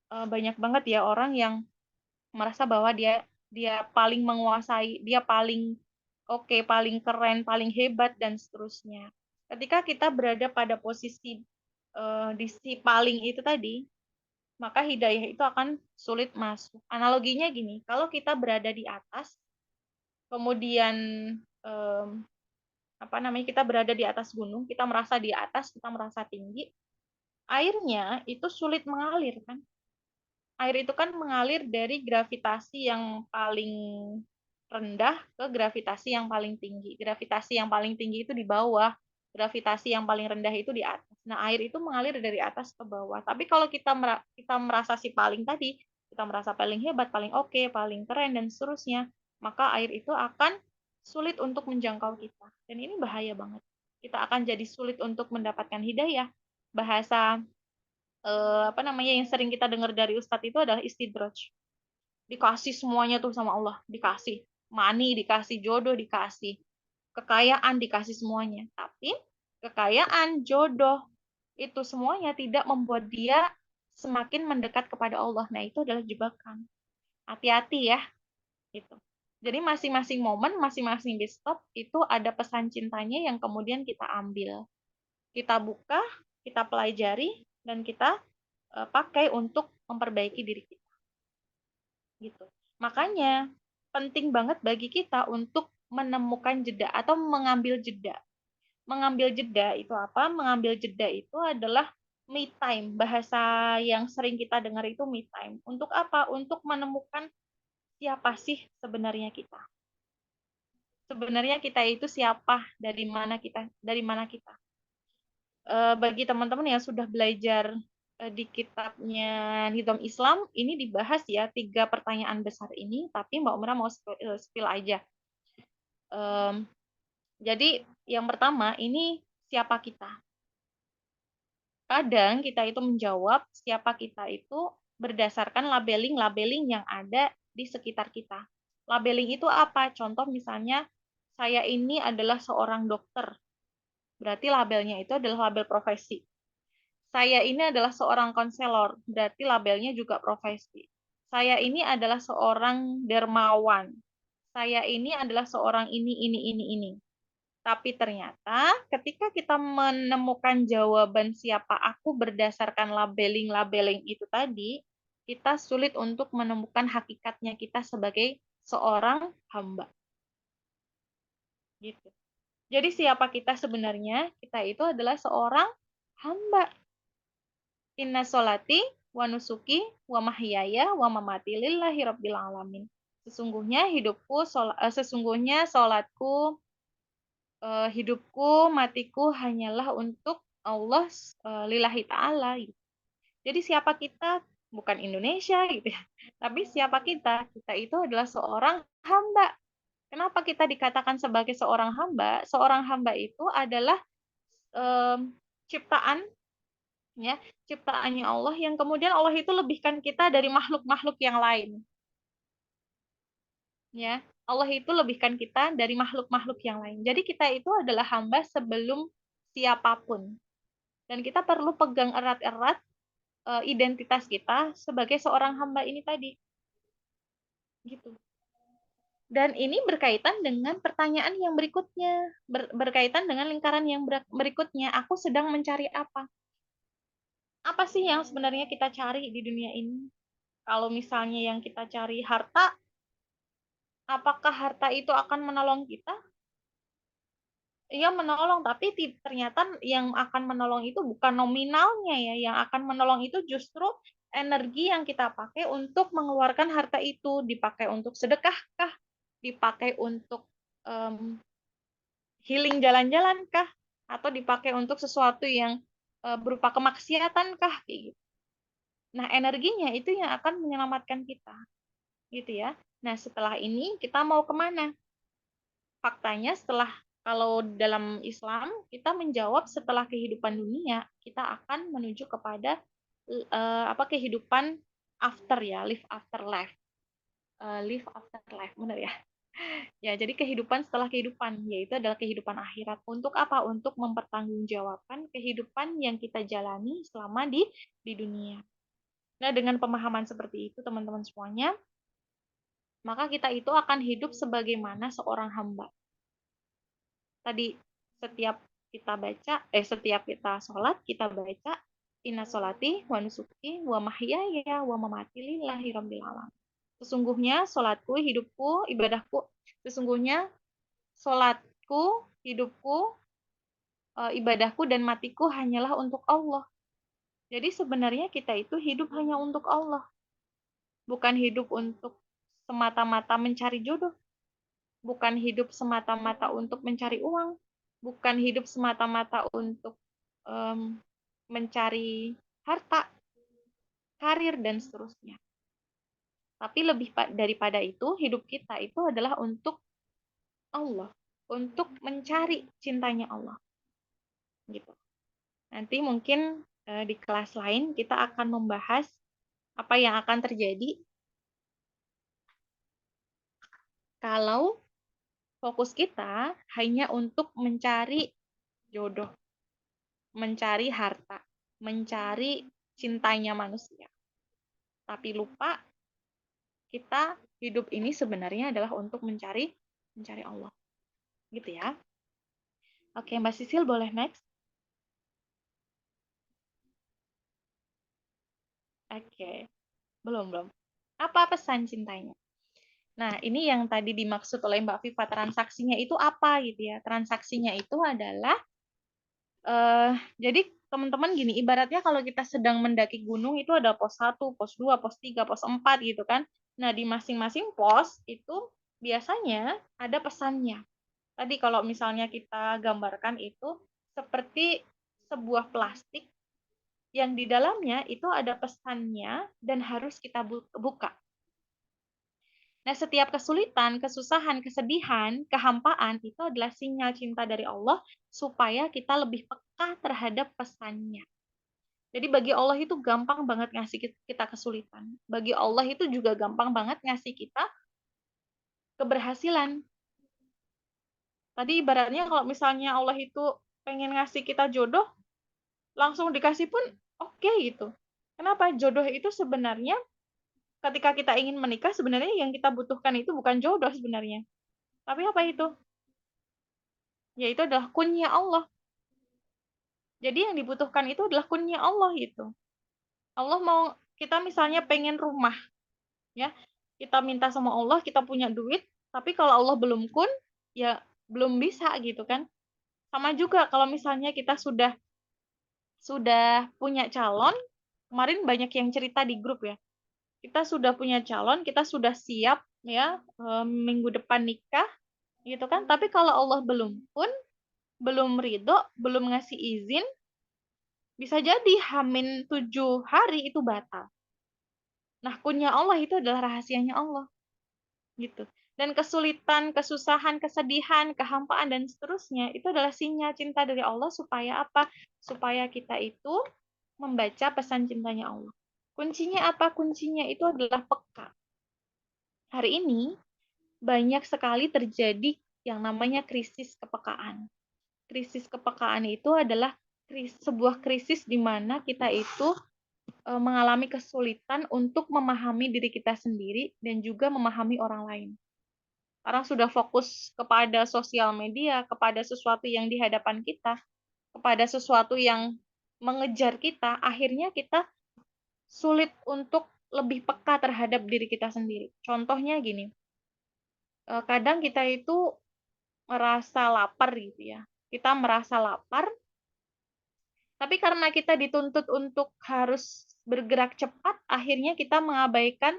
banyak banget ya orang yang merasa bahwa dia paling menguasai, dia paling oke, paling keren, paling hebat dan seterusnya. Ketika kita berada pada posisi di si paling itu tadi, maka hidayah itu akan sulit masuk. Analoginya gini, kalau kita berada di atas, kemudian kita berada di atas gunung, kita merasa di atas, kita merasa tinggi, airnya itu sulit mengalir kan? Air itu kan mengalir dari gravitasi yang paling rendah ke gravitasi yang paling tinggi. Gravitasi yang paling tinggi itu di bawah, gravitasi yang paling rendah itu di atas. Nah, air itu mengalir dari atas ke bawah. Tapi kalau kita merasa si paling tadi, kita merasa paling hebat, paling oke, paling keren dan seterusnya, maka air itu akan sulit untuk menjangkau kita. Dan ini bahaya banget. Kita akan jadi sulit untuk mendapatkan hidayah. Bahasa yang sering kita dengar dari Ustadz itu adalah istidraj. Dikasih semuanya tuh sama Allah, dikasih money, dikasih jodoh, dikasih kekayaan, dikasih semuanya. Tapi kekayaan, jodoh, itu semuanya tidak membuat dia semakin mendekat kepada Allah. Nah, itu adalah jebakan. Hati-hati ya, gitu. Jadi masing-masing momen, masing-masing di stop itu ada pesan cintanya yang kemudian kita ambil. Kita buka, kita pelajari, dan kita pakai untuk memperbaiki diri kita. Gitu. Makanya penting banget bagi kita untuk menemukan jeda atau mengambil jeda. Mengambil jeda itu apa? Mengambil jeda itu adalah me time. Bahasa yang sering kita dengar itu me time. Untuk apa? Untuk menemukan siapa sih sebenarnya kita. Sebenarnya kita itu siapa? Dari mana kita? Dari mana kita? Bagi teman-teman yang sudah belajar di kitabnya Nizam Islam, ini dibahas ya 3 pertanyaan besar ini, tapi Mbak Umrah mau spill aja. Jadi yang pertama ini siapa kita? Kadang kita itu menjawab siapa kita itu berdasarkan labeling-labeling yang ada di sekitar kita. Labeling itu apa? Contoh misalnya saya ini adalah seorang dokter. Berarti labelnya itu adalah label profesi. Saya ini adalah seorang konselor, berarti labelnya juga profesi. Saya ini adalah seorang dermawan. Saya ini adalah seorang ini. Tapi ternyata ketika kita menemukan jawaban siapa aku berdasarkan labeling-labeling itu tadi, kita sulit untuk menemukan hakikatnya kita sebagai seorang hamba. Gitu. Jadi siapa kita sebenarnya? Kita itu adalah seorang hamba. Inna solati wa nusuki wa mahyaya wa mamati lillahi rabbil alamin. Sesungguhnya sesungguhnya salatku, hidupku, matiku hanyalah untuk Allah lillahi ta'ala. Gitu. Jadi siapa kita? Bukan Indonesia gitu ya. Tapi siapa kita? Kita itu adalah seorang hamba. Kenapa kita dikatakan sebagai seorang hamba? Seorang hamba itu adalah ciptaan ya, ciptaannya Allah yang kemudian Allah itu lebihkan kita dari makhluk-makhluk yang lain. Ya, Allah itu lebihkan kita dari makhluk-makhluk yang lain. Jadi kita itu adalah hamba sebelum siapapun. Dan kita perlu pegang erat-erat identitas kita sebagai seorang hamba ini tadi. Gitu. Dan ini berkaitan dengan pertanyaan yang berikutnya, berkaitan dengan lingkaran yang berikutnya. Aku sedang mencari apa? Apa sih yang sebenarnya kita cari di dunia ini? Kalau misalnya yang kita cari harta, apakah harta itu akan menolong kita? Iya menolong, tapi ternyata yang akan menolong itu bukan nominalnya ya, yang akan menolong itu justru energi yang kita pakai untuk mengeluarkan harta itu, dipakai untuk sedekah kah? Dipakai untuk healing jalan-jalan kah? Atau dipakai untuk sesuatu yang berupa kemaksiatan kah? Kayak gitu. Nah, energinya itu yang akan menyelamatkan kita. Gitu ya. Nah, setelah ini kita mau kemana? Faktanya kalau dalam Islam kita menjawab setelah kehidupan dunia kita akan menuju kepada kehidupan after ya, live after life, benar ya. Ya, jadi kehidupan setelah kehidupan yaitu adalah kehidupan akhirat. Untuk apa? Untuk mempertanggungjawabkan kehidupan yang kita jalani selama di dunia. Nah, dengan pemahaman seperti itu teman-teman semuanya, maka kita itu akan hidup sebagaimana seorang hamba. Tadi setiap kita sholat kita baca inna sholati wa nusuki wa mahyaya wa mamati lillahi rabbil alamin. Sesungguhnya sholatku, hidupku, ibadahku, sesungguhnya sholatku, hidupku, ibadahku dan matiku hanyalah untuk Allah. Jadi sebenarnya kita itu hidup hanya untuk Allah. Bukan hidup untuk semata-mata mencari jodoh. Bukan hidup semata-mata untuk mencari uang, bukan hidup semata-mata untuk mencari harta, karir, dan seterusnya. Tapi lebih daripada itu, hidup kita itu adalah untuk Allah, untuk mencari cintanya Allah. Gitu. Nanti mungkin di kelas lain kita akan membahas apa yang akan terjadi kalau fokus kita hanya untuk mencari jodoh, mencari harta. mencari cintanya manusia. Tapi lupa kita hidup ini sebenarnya adalah untuk mencari Allah. Gitu ya. Oke, Mbak Sisil boleh next? Oke. Belum. Apa pesan cintanya? Nah, ini yang tadi dimaksud oleh Mbak Viva, transaksinya itu apa gitu ya. Transaksinya itu adalah, jadi teman-teman gini, ibaratnya kalau kita sedang mendaki gunung itu ada pos 1, pos 2, pos 3, pos 4 gitu kan. Nah, di masing-masing pos itu biasanya ada pesannya. Tadi kalau misalnya kita gambarkan itu seperti sebuah plastik yang di dalamnya itu ada pesannya dan harus kita buka. Nah, setiap kesulitan, kesusahan, kesedihan, kehampaan itu adalah sinyal cinta dari Allah supaya kita lebih peka terhadap pesannya. Jadi bagi Allah itu gampang banget ngasih kita kesulitan. Bagi Allah itu juga gampang banget ngasih kita keberhasilan. Tadi ibaratnya kalau misalnya Allah itu pengen ngasih kita jodoh, langsung dikasih pun oke gitu. Kenapa? Jodoh itu sebenarnya ketika kita ingin menikah, sebenarnya yang kita butuhkan itu bukan jodoh sebenarnya. Tapi apa itu? Yaitu adalah kunnya Allah. Jadi yang dibutuhkan itu adalah kunnya Allah gitu. Allah mau kita misalnya pengen rumah, ya. Kita minta sama Allah, kita punya duit, tapi kalau Allah belum kun, ya belum bisa gitu kan. Sama juga kalau misalnya kita sudah punya calon, kemarin banyak yang cerita di grup ya. Kita sudah punya calon, kita sudah siap ya minggu depan nikah gitu kan. Tapi kalau Allah belum pun, belum ridho, belum ngasih izin, bisa jadi Hamin 7 hari itu batal. Nah, kunnya Allah itu adalah rahasianya Allah. Gitu. Dan kesulitan, kesusahan, kesedihan, kehampaan, dan seterusnya, itu adalah sinyal cinta dari Allah supaya apa? Supaya kita itu membaca pesan cintanya Allah. Kuncinya apa? Kuncinya itu adalah peka. Hari ini, banyak sekali terjadi yang namanya krisis kepekaan. Krisis kepekaan itu adalah sebuah krisis di mana kita itu mengalami kesulitan untuk memahami diri kita sendiri dan juga memahami orang lain. Karena sudah fokus kepada sosial media, kepada sesuatu yang di hadapan kita, kepada sesuatu yang mengejar kita, akhirnya kita sulit untuk lebih peka terhadap diri kita sendiri. Contohnya gini, kadang kita itu merasa lapar gitu ya. Kita merasa lapar, tapi karena kita dituntut untuk harus bergerak cepat, akhirnya kita mengabaikan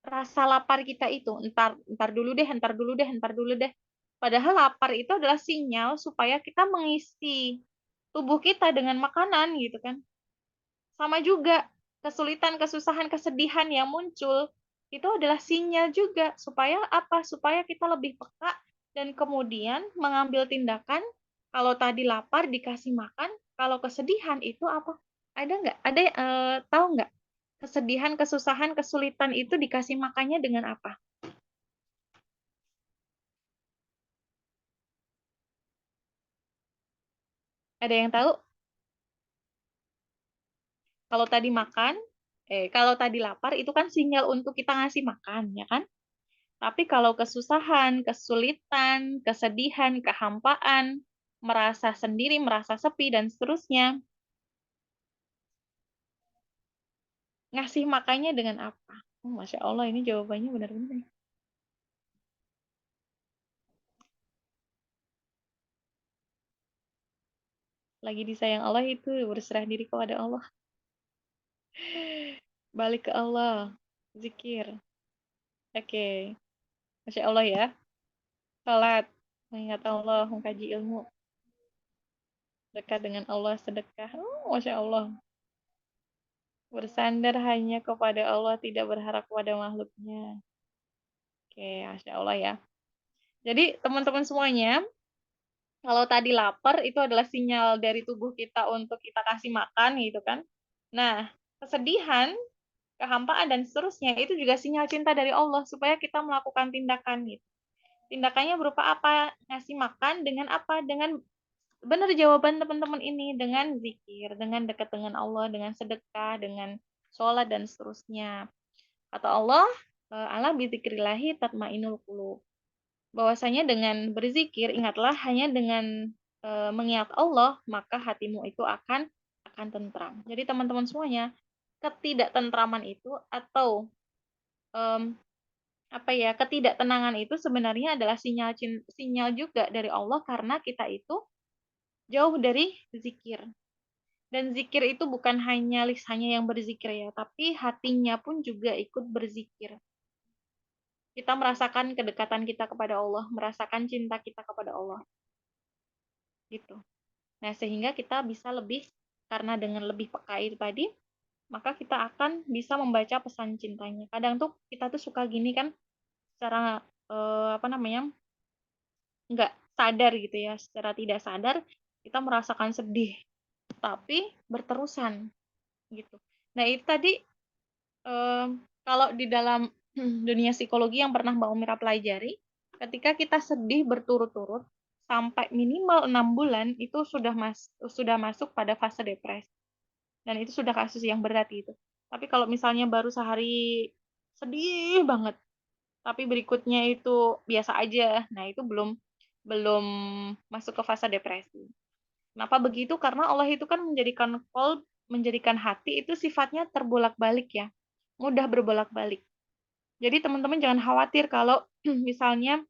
rasa lapar kita itu. Entar dulu deh. Padahal lapar itu adalah sinyal supaya kita mengisi tubuh kita dengan makanan gitu kan. Sama juga kesulitan, kesusahan, kesedihan yang muncul itu adalah sinyal juga supaya apa? Supaya kita lebih peka dan kemudian mengambil tindakan. Kalau tadi lapar dikasih makan, kalau kesedihan itu apa? Ada nggak? Ada tahu nggak? Kesedihan, kesusahan, kesulitan itu dikasih makannya dengan apa? Ada yang tahu? Kalau tadi lapar itu kan sinyal untuk kita ngasih makan, ya kan? Tapi kalau kesusahan, kesulitan, kesedihan, kehampaan, merasa sendiri, merasa sepi, dan seterusnya, ngasih makannya dengan apa? Masya Allah, ini jawabannya benar-benar. Lagi disayang Allah itu berserah diri kepada Allah. Balik ke Allah, zikir. Oke, Masya Allah ya. Salat, mengingat Allah, mengkaji ilmu, dekat dengan Allah, sedekah. Masya Allah. Bersandar hanya kepada Allah, tidak berharap kepada makhluknya. Oke, Masya Allah ya. Jadi teman-teman semuanya, kalau tadi lapar itu adalah sinyal dari tubuh kita untuk kita kasih makan gitu kan. Nah, kesedihan, kehampaan, dan seterusnya itu juga sinyal cinta dari Allah supaya kita melakukan tindakan gitu. Tindakannya berupa apa? Ngasih makan dengan apa? Dengan benar jawaban teman-teman ini dengan zikir, dengan dekat dengan Allah, dengan sedekah, dengan sholat dan seterusnya. Kata Allah, ala bizikrillahi tatmainnul qulub. Bahwasanya dengan berzikir, ingatlah hanya dengan mengingat Allah, maka hatimu itu akan tentram. Jadi teman-teman semuanya, ketidaktentraman itu atau em, apa ya, ketidaktenangan itu sebenarnya adalah sinyal juga dari Allah karena kita itu jauh dari zikir. Dan zikir itu bukan hanya lisannya yang berzikir ya, tapi hatinya pun juga ikut berzikir. Kita merasakan kedekatan kita kepada Allah, merasakan cinta kita kepada Allah. Gitu. Nah, sehingga kita bisa lebih, karena dengan lebih peka itu tadi, maka kita akan bisa membaca pesan cintanya. Kadang tuh kita tuh suka gini kan, secara apa namanya, nggak sadar gitu ya, secara tidak sadar kita merasakan sedih, tapi berterusan gitu. Nah, itu tadi kalau di dalam dunia psikologi yang pernah Mbak Umira pelajari, ketika kita sedih berturut-turut sampai minimal 6 bulan itu sudah masuk pada fase depresi. Dan itu sudah kasus yang berat gitu. Tapi kalau misalnya baru sehari sedih banget, tapi berikutnya itu biasa aja, nah itu belum belum masuk ke fase depresi. Kenapa begitu? Karena Allah itu kan menjadikan menjadikan hati itu sifatnya terbolak-balik ya, mudah berbolak-balik. Jadi teman-teman jangan khawatir kalau misalnya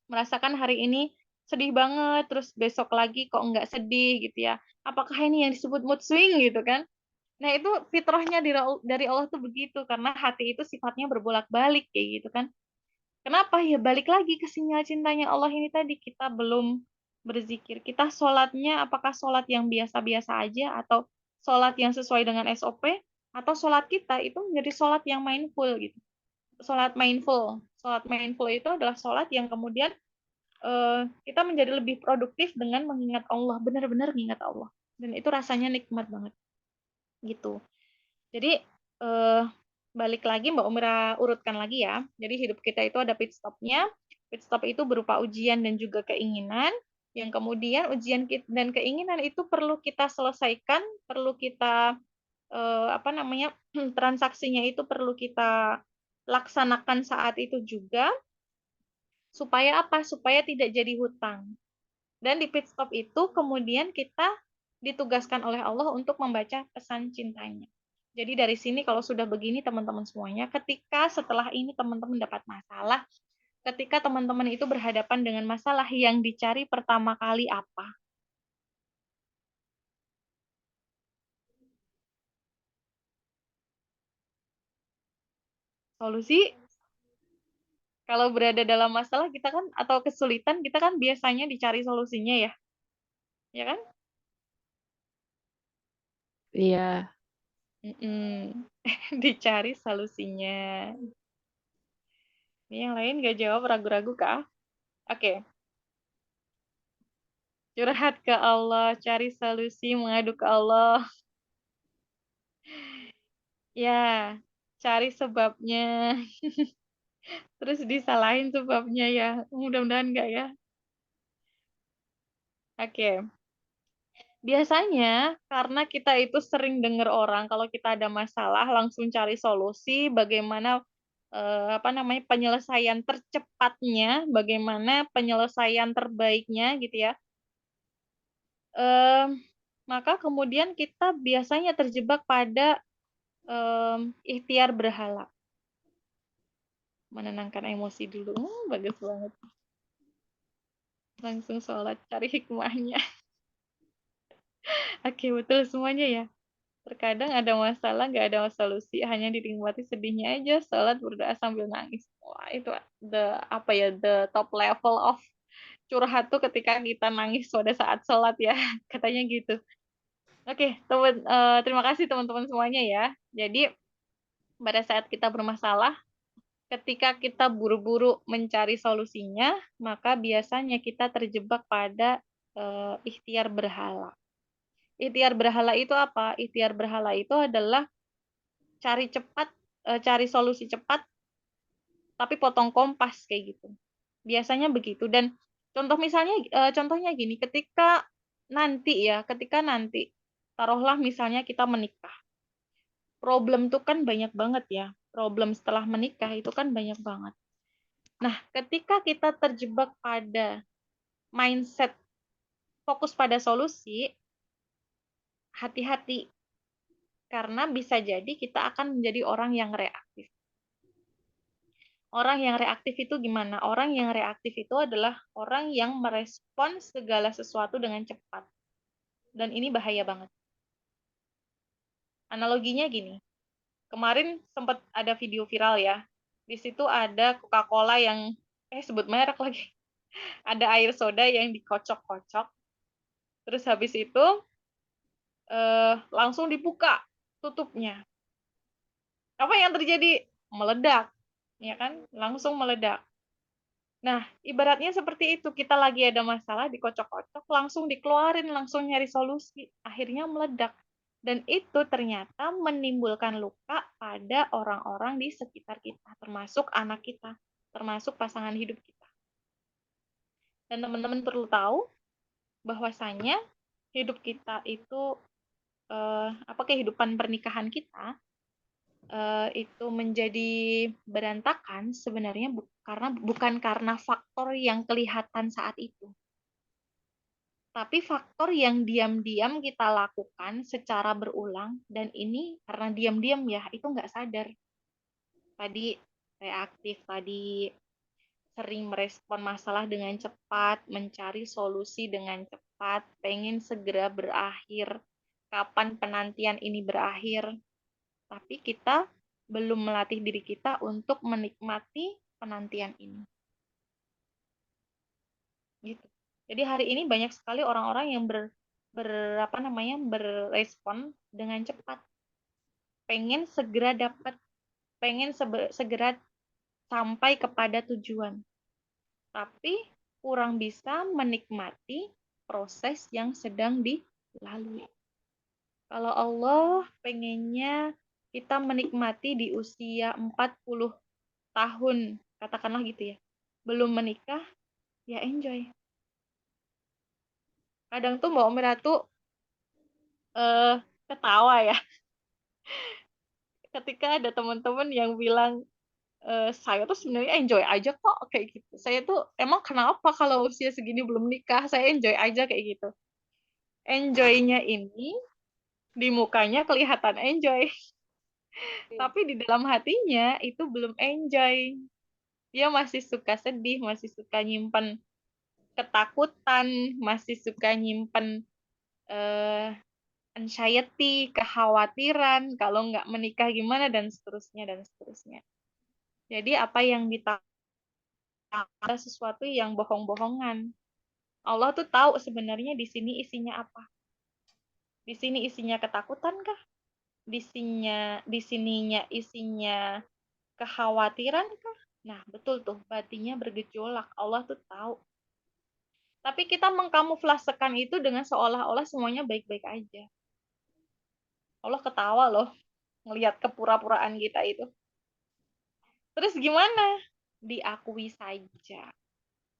merasakan hari ini sedih banget, terus besok lagi kok nggak sedih gitu ya. Apakah ini yang disebut mood swing gitu kan? Nah itu fitrahnya dari Allah tuh begitu, karena hati itu sifatnya berbolak-balik kayak gitu kan. Kenapa? Ya balik lagi ke sinyal cintanya Allah ini tadi, kita belum berzikir. Kita sholatnya apakah sholat yang biasa-biasa aja, atau sholat yang sesuai dengan SOP, atau sholat kita itu menjadi sholat yang mindful gitu. Sholat mindful. Sholat mindful itu adalah sholat yang kemudian kita menjadi lebih produktif dengan mengingat Allah, benar-benar mengingat Allah. Dan itu rasanya nikmat banget gitu. Jadi balik lagi Mbak Umira urutkan lagi ya. Jadi hidup kita itu ada pit stopnya. Pit stop itu berupa ujian dan juga keinginan. Yang kemudian ujian dan keinginan itu perlu kita selesaikan, perlu kita apa namanya, transaksinya itu perlu kita laksanakan saat itu juga, supaya apa? Supaya tidak jadi hutang. Dan di pit stop itu kemudian kita ditugaskan oleh Allah untuk membaca pesan cintanya. Jadi dari sini kalau sudah begini teman-teman semuanya, ketika setelah ini teman-teman dapat masalah, ketika teman-teman itu berhadapan dengan masalah yang dicari pertama kali apa? Solusi. Kalau berada dalam masalah kita kan, atau kesulitan kita kan biasanya dicari solusinya ya. Ya kan? Iya. Dicari solusinya. Ini yang lain gak jawab, ragu-ragu kah? Oke. Curhat ke Allah, cari solusi, mengadu ke Allah. Ya, cari sebabnya. Terus disalahin sebabnya ya. Mudah-mudahan enggak ya. Oke. Biasanya karena kita itu sering dengar orang kalau kita ada masalah langsung cari solusi, bagaimana apa namanya, penyelesaian tercepatnya, bagaimana penyelesaian terbaiknya gitu ya. Maka kemudian kita biasanya terjebak pada ikhtiar berhala. Menenangkan emosi dulu. Bagus banget. Langsung sholat, cari hikmahnya. Oke, betul semuanya ya. Terkadang ada masalah, nggak ada solusi, hanya dinikmati sedihnya aja, sholat, berdoa sambil nangis. Wah, itu the top level of curhat tuh ketika kita nangis pada saat sholat ya. Katanya gitu. Oke, terima kasih teman-teman semuanya ya. Jadi, pada saat kita bermasalah, ketika kita buru-buru mencari solusinya, maka biasanya kita terjebak pada ikhtiar berhala. Ikhtiar berhala itu apa? Ikhtiar berhala itu adalah cari solusi cepat, tapi potong kompas kayak gitu. Biasanya begitu. Dan contohnya gini, ketika nanti ya, ketika nanti, taruhlah misalnya kita menikah. Problem tuh kan banyak banget ya. Problem setelah menikah itu kan banyak banget. Nah, ketika kita terjebak pada mindset fokus pada solusi, hati-hati. Karena bisa jadi kita akan menjadi orang yang reaktif. Orang yang reaktif itu gimana? Orang yang reaktif itu adalah orang yang merespon segala sesuatu dengan cepat. Dan ini bahaya banget. Analoginya gini. Kemarin sempat ada video viral ya. Di situ ada Coca-Cola yang, sebut merek lagi. Ada air soda yang dikocok-kocok. Terus habis itu langsung dibuka tutupnya. Apa yang terjadi? Meledak. Ya kan? Langsung meledak. Nah, ibaratnya seperti itu. Kita lagi ada masalah, dikocok-kocok, langsung dikeluarin, langsung nyari solusi. Akhirnya meledak. Dan itu ternyata menimbulkan luka pada orang-orang di sekitar kita, termasuk anak kita, termasuk pasangan hidup kita. Dan teman-teman perlu tahu bahwasanya hidup kita itu, kehidupan pernikahan kita, itu menjadi berantakan sebenarnya bukan karena faktor yang kelihatan saat itu. Tapi faktor yang diam-diam kita lakukan secara berulang, dan ini karena diam-diam ya, itu nggak sadar. Tadi reaktif, tadi sering merespon masalah dengan cepat, mencari solusi dengan cepat, pengen segera berakhir, kapan penantian ini berakhir. Tapi kita belum melatih diri kita untuk menikmati penantian ini. Gitu. Jadi hari ini banyak sekali orang-orang yang berespon dengan cepat. Pengen segera dapat, pengen segera sampai kepada tujuan. Tapi kurang bisa menikmati proses yang sedang dilalui. Kalau Allah pengennya kita menikmati di usia 40 tahun, katakanlah gitu ya, belum menikah, ya enjoy. Kadang tuh Mbak Umi Ratu ketawa ya, ketika ada teman-teman yang bilang, saya tuh sebenarnya enjoy aja kok, kayak gitu. Saya tuh emang kenapa kalau usia segini belum nikah, saya enjoy aja kayak gitu. Enjoy-nya ini di mukanya kelihatan enjoy, tapi di dalam hatinya itu belum enjoy. Dia masih suka sedih, masih suka nyimpen ketakutan, masih suka nyimpen anxiety, kekhawatiran, kalau nggak menikah gimana, dan seterusnya, dan seterusnya. Jadi apa yang ada sesuatu yang bohong-bohongan. Allah tuh tahu sebenarnya di sini isinya apa. Di sini isinya ketakutan kah? Di sininya isinya kekhawatiran kah? Nah, betul tuh, batinnya bergejolak. Allah tuh tahu. Tapi kita mengkamuflasekan itu dengan seolah-olah semuanya baik-baik aja. Allah ketawa loh ngelihat kepura-puraan kita itu. Terus gimana? Diakui saja.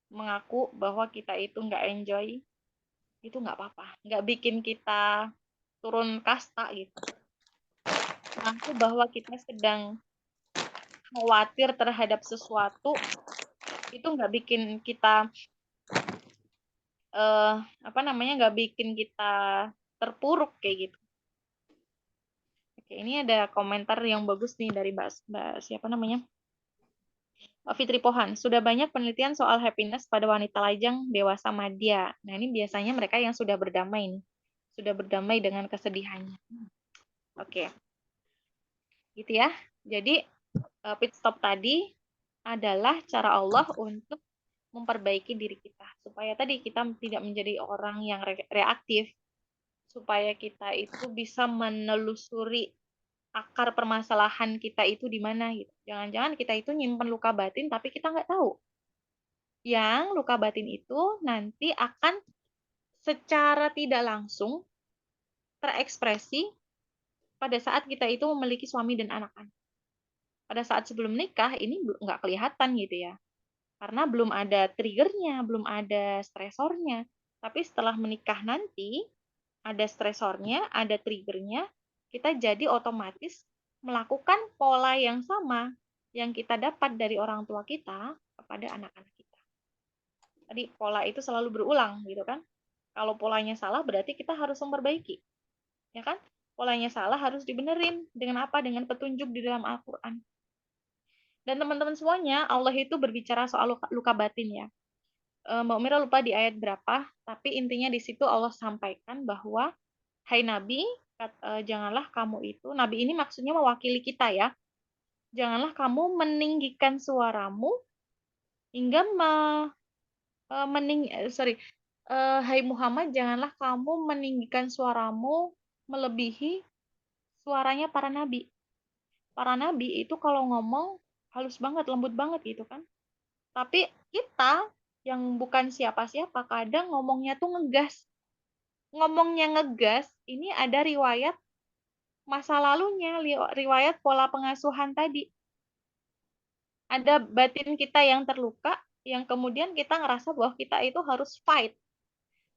Mengaku bahwa kita itu nggak enjoy, itu nggak apa-apa. Nggak bikin kita turun kasta gitu. Mengaku bahwa kita sedang khawatir terhadap sesuatu, itu nggak bikin kita nggak bikin kita terpuruk kayak gitu. Oke, ini ada komentar yang bagus nih dari Mbak siapa namanya? Fitri Pohan. Sudah banyak penelitian soal happiness pada wanita lajang dewasa madya. Nah, ini biasanya mereka yang sudah berdamai nih. Sudah berdamai dengan kesedihannya. Oke. Gitu ya. Jadi pit stop tadi adalah cara Allah untuk memperbaiki diri kita, supaya tadi kita tidak menjadi orang yang reaktif, supaya kita itu bisa menelusuri akar permasalahan kita itu di mana gitu. Jangan-jangan kita itu nyimpen luka batin tapi kita nggak tahu. Yang luka batin itu nanti akan secara tidak langsung terekspresi pada saat kita itu memiliki suami dan anak-anak. Pada saat sebelum nikah ini nggak kelihatan gitu ya. Karena belum ada triggernya, belum ada stresornya. Tapi setelah menikah nanti, ada stresornya, ada triggernya, kita jadi otomatis melakukan pola yang sama yang kita dapat dari orang tua kita kepada anak-anak kita. Tadi pola itu selalu berulang gitu kan. Kalau polanya salah berarti kita harus memperbaiki. Ya kan? Polanya salah harus dibenerin. Dengan apa? Dengan petunjuk di dalam Al-Quran. Dan teman-teman semuanya, Allah itu berbicara soal luka batin ya. Mbak Mira lupa di ayat berapa, tapi intinya di situ Allah sampaikan bahwa, hai Nabi, janganlah kamu itu, Nabi ini maksudnya mewakili kita ya, janganlah kamu meninggikan suaramu hingga hai Muhammad, janganlah kamu meninggikan suaramu melebihi suaranya para nabi. Para nabi itu kalau ngomong halus banget, lembut banget gitu kan. Tapi kita yang bukan siapa-siapa kadang ngomongnya tuh ngegas. Ngomongnya ngegas, ini ada riwayat masa lalunya, riwayat pola pengasuhan tadi. Ada batin kita yang terluka, yang kemudian kita ngerasa bahwa kita itu harus fight,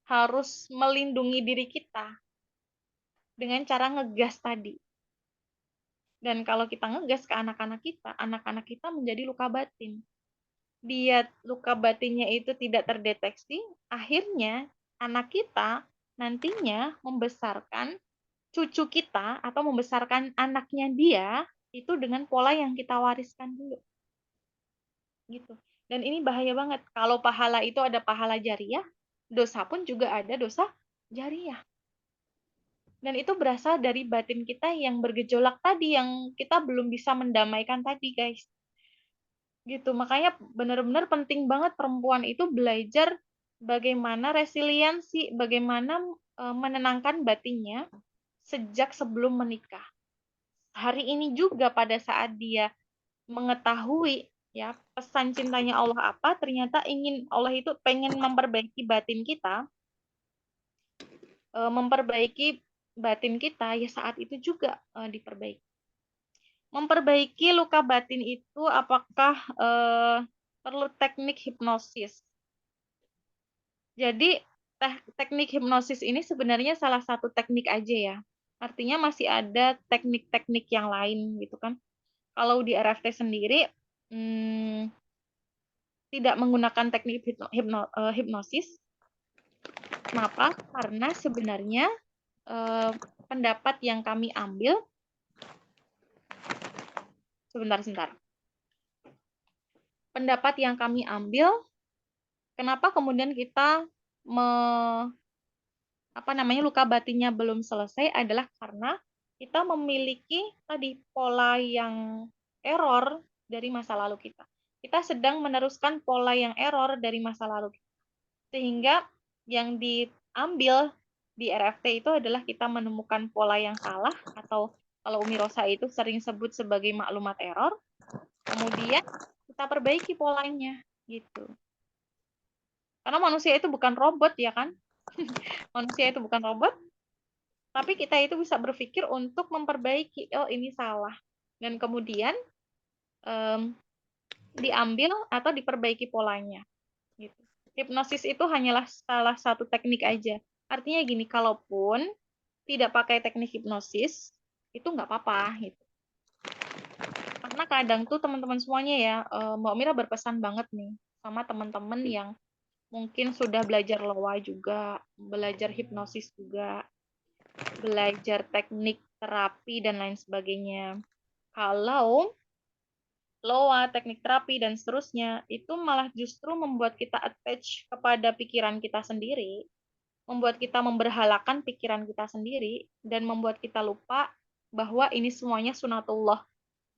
harus melindungi diri kita dengan cara ngegas tadi. Dan kalau kita ngegas ke anak-anak kita menjadi luka batin. Dia luka batinnya itu tidak terdeteksi, akhirnya anak kita nantinya membesarkan cucu kita atau membesarkan anaknya dia itu dengan pola yang kita wariskan dulu. Gitu. Dan ini bahaya banget. Kalau pahala itu ada pahala jariah, dosa pun juga ada dosa jariah. Dan itu berasal dari batin kita yang bergejolak tadi, yang kita belum bisa mendamaikan tadi, guys. Gitu. Makanya benar-benar penting banget perempuan itu belajar bagaimana resiliensi, bagaimana menenangkan batinnya sejak sebelum menikah. Hari ini juga pada saat dia mengetahui ya pesan cintanya Allah apa, ternyata Allah itu pengen memperbaiki batin kita, ya saat itu juga diperbaiki. Memperbaiki luka batin itu apakah perlu teknik hipnosis? Jadi teknik hipnosis ini sebenarnya salah satu teknik aja ya. Artinya masih ada teknik-teknik yang lain gitu kan. Kalau di RFT sendiri tidak menggunakan teknik hipnosis. Kenapa? Karena sebenarnya pendapat yang kami ambil pendapat yang kami ambil, kenapa kemudian kita luka batinnya belum selesai adalah karena kita memiliki tadi pola yang error dari masa lalu kita. Kita sedang meneruskan pola yang error dari masa lalu kita. Sehingga yang diambil di RFT itu adalah kita menemukan pola yang salah, atau kalau Umi Rosa itu sering sebut sebagai maklumat error, kemudian kita perbaiki polanya gitu. Karena manusia itu bukan robot ya kan? Manusia itu bukan robot, tapi kita itu bisa berpikir untuk memperbaiki, oh ini salah. Dan kemudian diambil atau diperbaiki polanya. Gitu. Hipnosis itu hanyalah salah satu teknik aja. Artinya gini, kalaupun tidak pakai teknik hipnosis, itu nggak apa-apa. Gitu. Karena kadang tuh teman-teman semuanya ya, Mbak Mira berpesan banget nih sama teman-teman yang mungkin sudah belajar loa juga, belajar hipnosis juga, belajar teknik terapi dan lain sebagainya. Kalau loa, teknik terapi, dan seterusnya, itu malah justru membuat kita attach kepada pikiran kita sendiri, membuat kita memberhalakan pikiran kita sendiri, dan membuat kita lupa bahwa ini semuanya sunatullah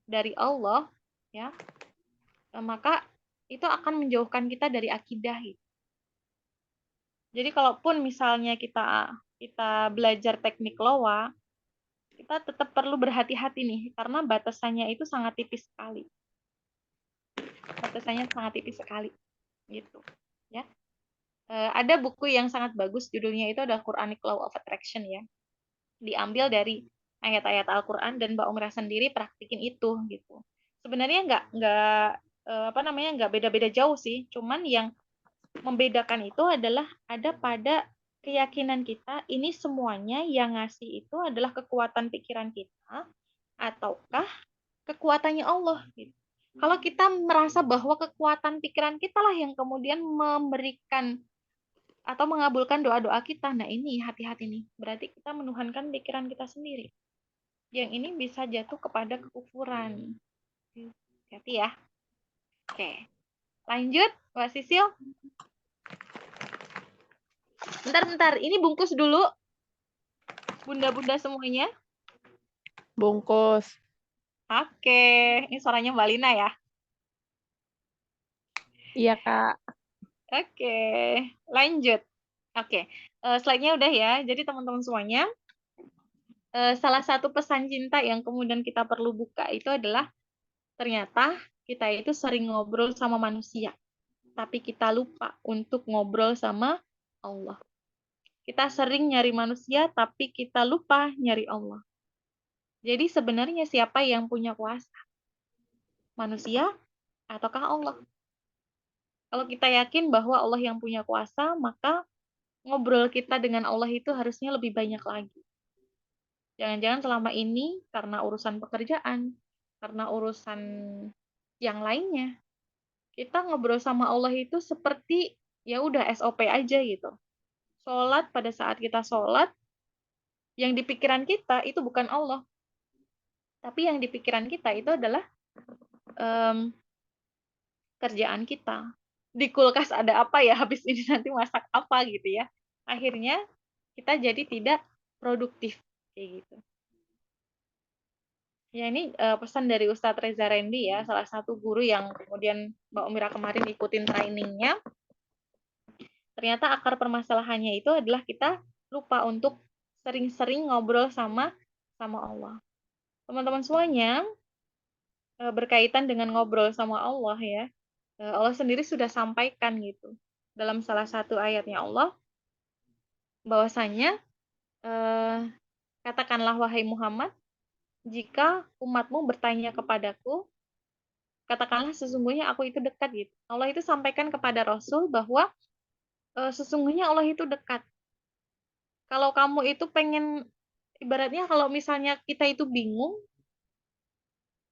dari Allah, ya. Maka itu akan menjauhkan kita dari akidah. Jadi kalaupun misalnya kita belajar teknik loa, kita tetap perlu berhati-hati nih, karena batasannya itu sangat tipis sekali. Batasannya sangat tipis sekali, gitu. Ya. Ada buku yang sangat bagus, judulnya itu adalah Quranic Law of Attraction ya. Diambil dari ayat-ayat Al-Quran dan Mbak Umrah sendiri praktikin itu gitu. Sebenarnya nggak beda-beda jauh sih, cuman yang membedakan itu adalah ada pada keyakinan kita, ini semuanya yang ngasih itu adalah kekuatan pikiran kita, ataukah kekuatannya Allah. Gitu. Kalau kita merasa bahwa kekuatan pikiran kita lah yang kemudian memberikan atau mengabulkan doa-doa kita, nah ini hati-hati nih. Berarti kita menuhankan pikiran kita sendiri. Yang ini bisa jatuh kepada kekufuran. Hati-hati ya. Oke. Lanjut, Mbak Sisil. Bentar. Ini bungkus dulu. Bunda-bunda semuanya. Bungkus. Oke. Ini suaranya Mbak Lina ya. Iya, Kak. Oke. Lanjut. Oke. Slide-nya udah ya. Jadi teman-teman semuanya, salah satu pesan cinta yang kemudian kita perlu buka itu adalah ternyata kita itu sering ngobrol sama manusia, tapi kita lupa untuk ngobrol sama Allah. Kita sering nyari manusia, tapi kita lupa nyari Allah. Jadi sebenarnya siapa yang punya kuasa? Manusia ataukah Allah? Kalau kita yakin bahwa Allah yang punya kuasa, maka ngobrol kita dengan Allah itu harusnya lebih banyak lagi. Jangan-jangan selama ini karena urusan pekerjaan, karena urusan yang lainnya, kita ngobrol sama Allah itu seperti ya udah SOP aja gitu. Sholat, pada saat kita sholat, yang di pikiran kita itu bukan Allah. Tapi yang di pikiran kita itu adalah kerjaan kita. Di kulkas ada apa ya, habis ini nanti masak apa gitu ya. Akhirnya kita jadi tidak produktif kayak gitu. Ya ini pesan dari Ustadz Reza Rendy ya, salah satu guru yang kemudian Mbak Umira kemarin ikutin trainingnya. Ternyata akar permasalahannya itu adalah kita lupa untuk sering-sering ngobrol sama Allah. Teman-teman semuanya, berkaitan dengan ngobrol sama Allah ya, Allah sendiri sudah sampaikan gitu dalam salah satu ayatnya Allah, bahwasanya katakanlah wahai Muhammad, jika umatmu bertanya kepadaku, katakanlah sesungguhnya aku itu dekat gitu. Allah itu sampaikan kepada Rasul bahwa sesungguhnya Allah itu dekat. Kalau kamu itu pengen, ibaratnya kalau misalnya kita itu bingung,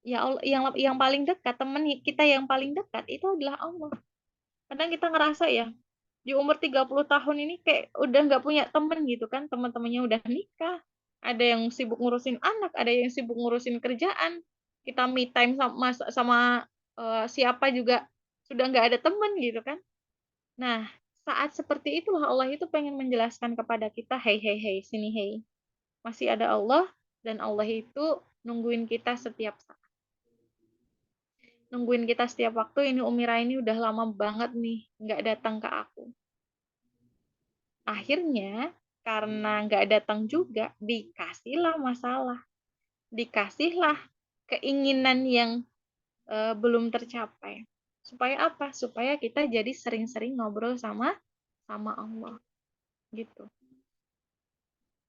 ya Allah, yang paling dekat, teman kita yang paling dekat itu adalah Allah. Kadang kita ngerasa ya, di umur 30 tahun ini kayak udah nggak punya temen gitu kan, teman-temannya udah nikah, ada yang sibuk ngurusin anak, ada yang sibuk ngurusin kerjaan, kita me time sama siapa juga sudah nggak ada temen gitu kan. Nah, saat seperti itulah Allah itu pengen menjelaskan kepada kita, hey, sini hey, masih ada Allah, dan Allah itu nungguin kita setiap saat. Nungguin kita setiap waktu. Ini Umira ini udah lama banget nih nggak datang ke aku. Akhirnya karena nggak datang juga, dikasihlah masalah, dikasihlah keinginan yang belum tercapai. Supaya apa? Supaya kita jadi sering-sering ngobrol sama Allah. Gitu.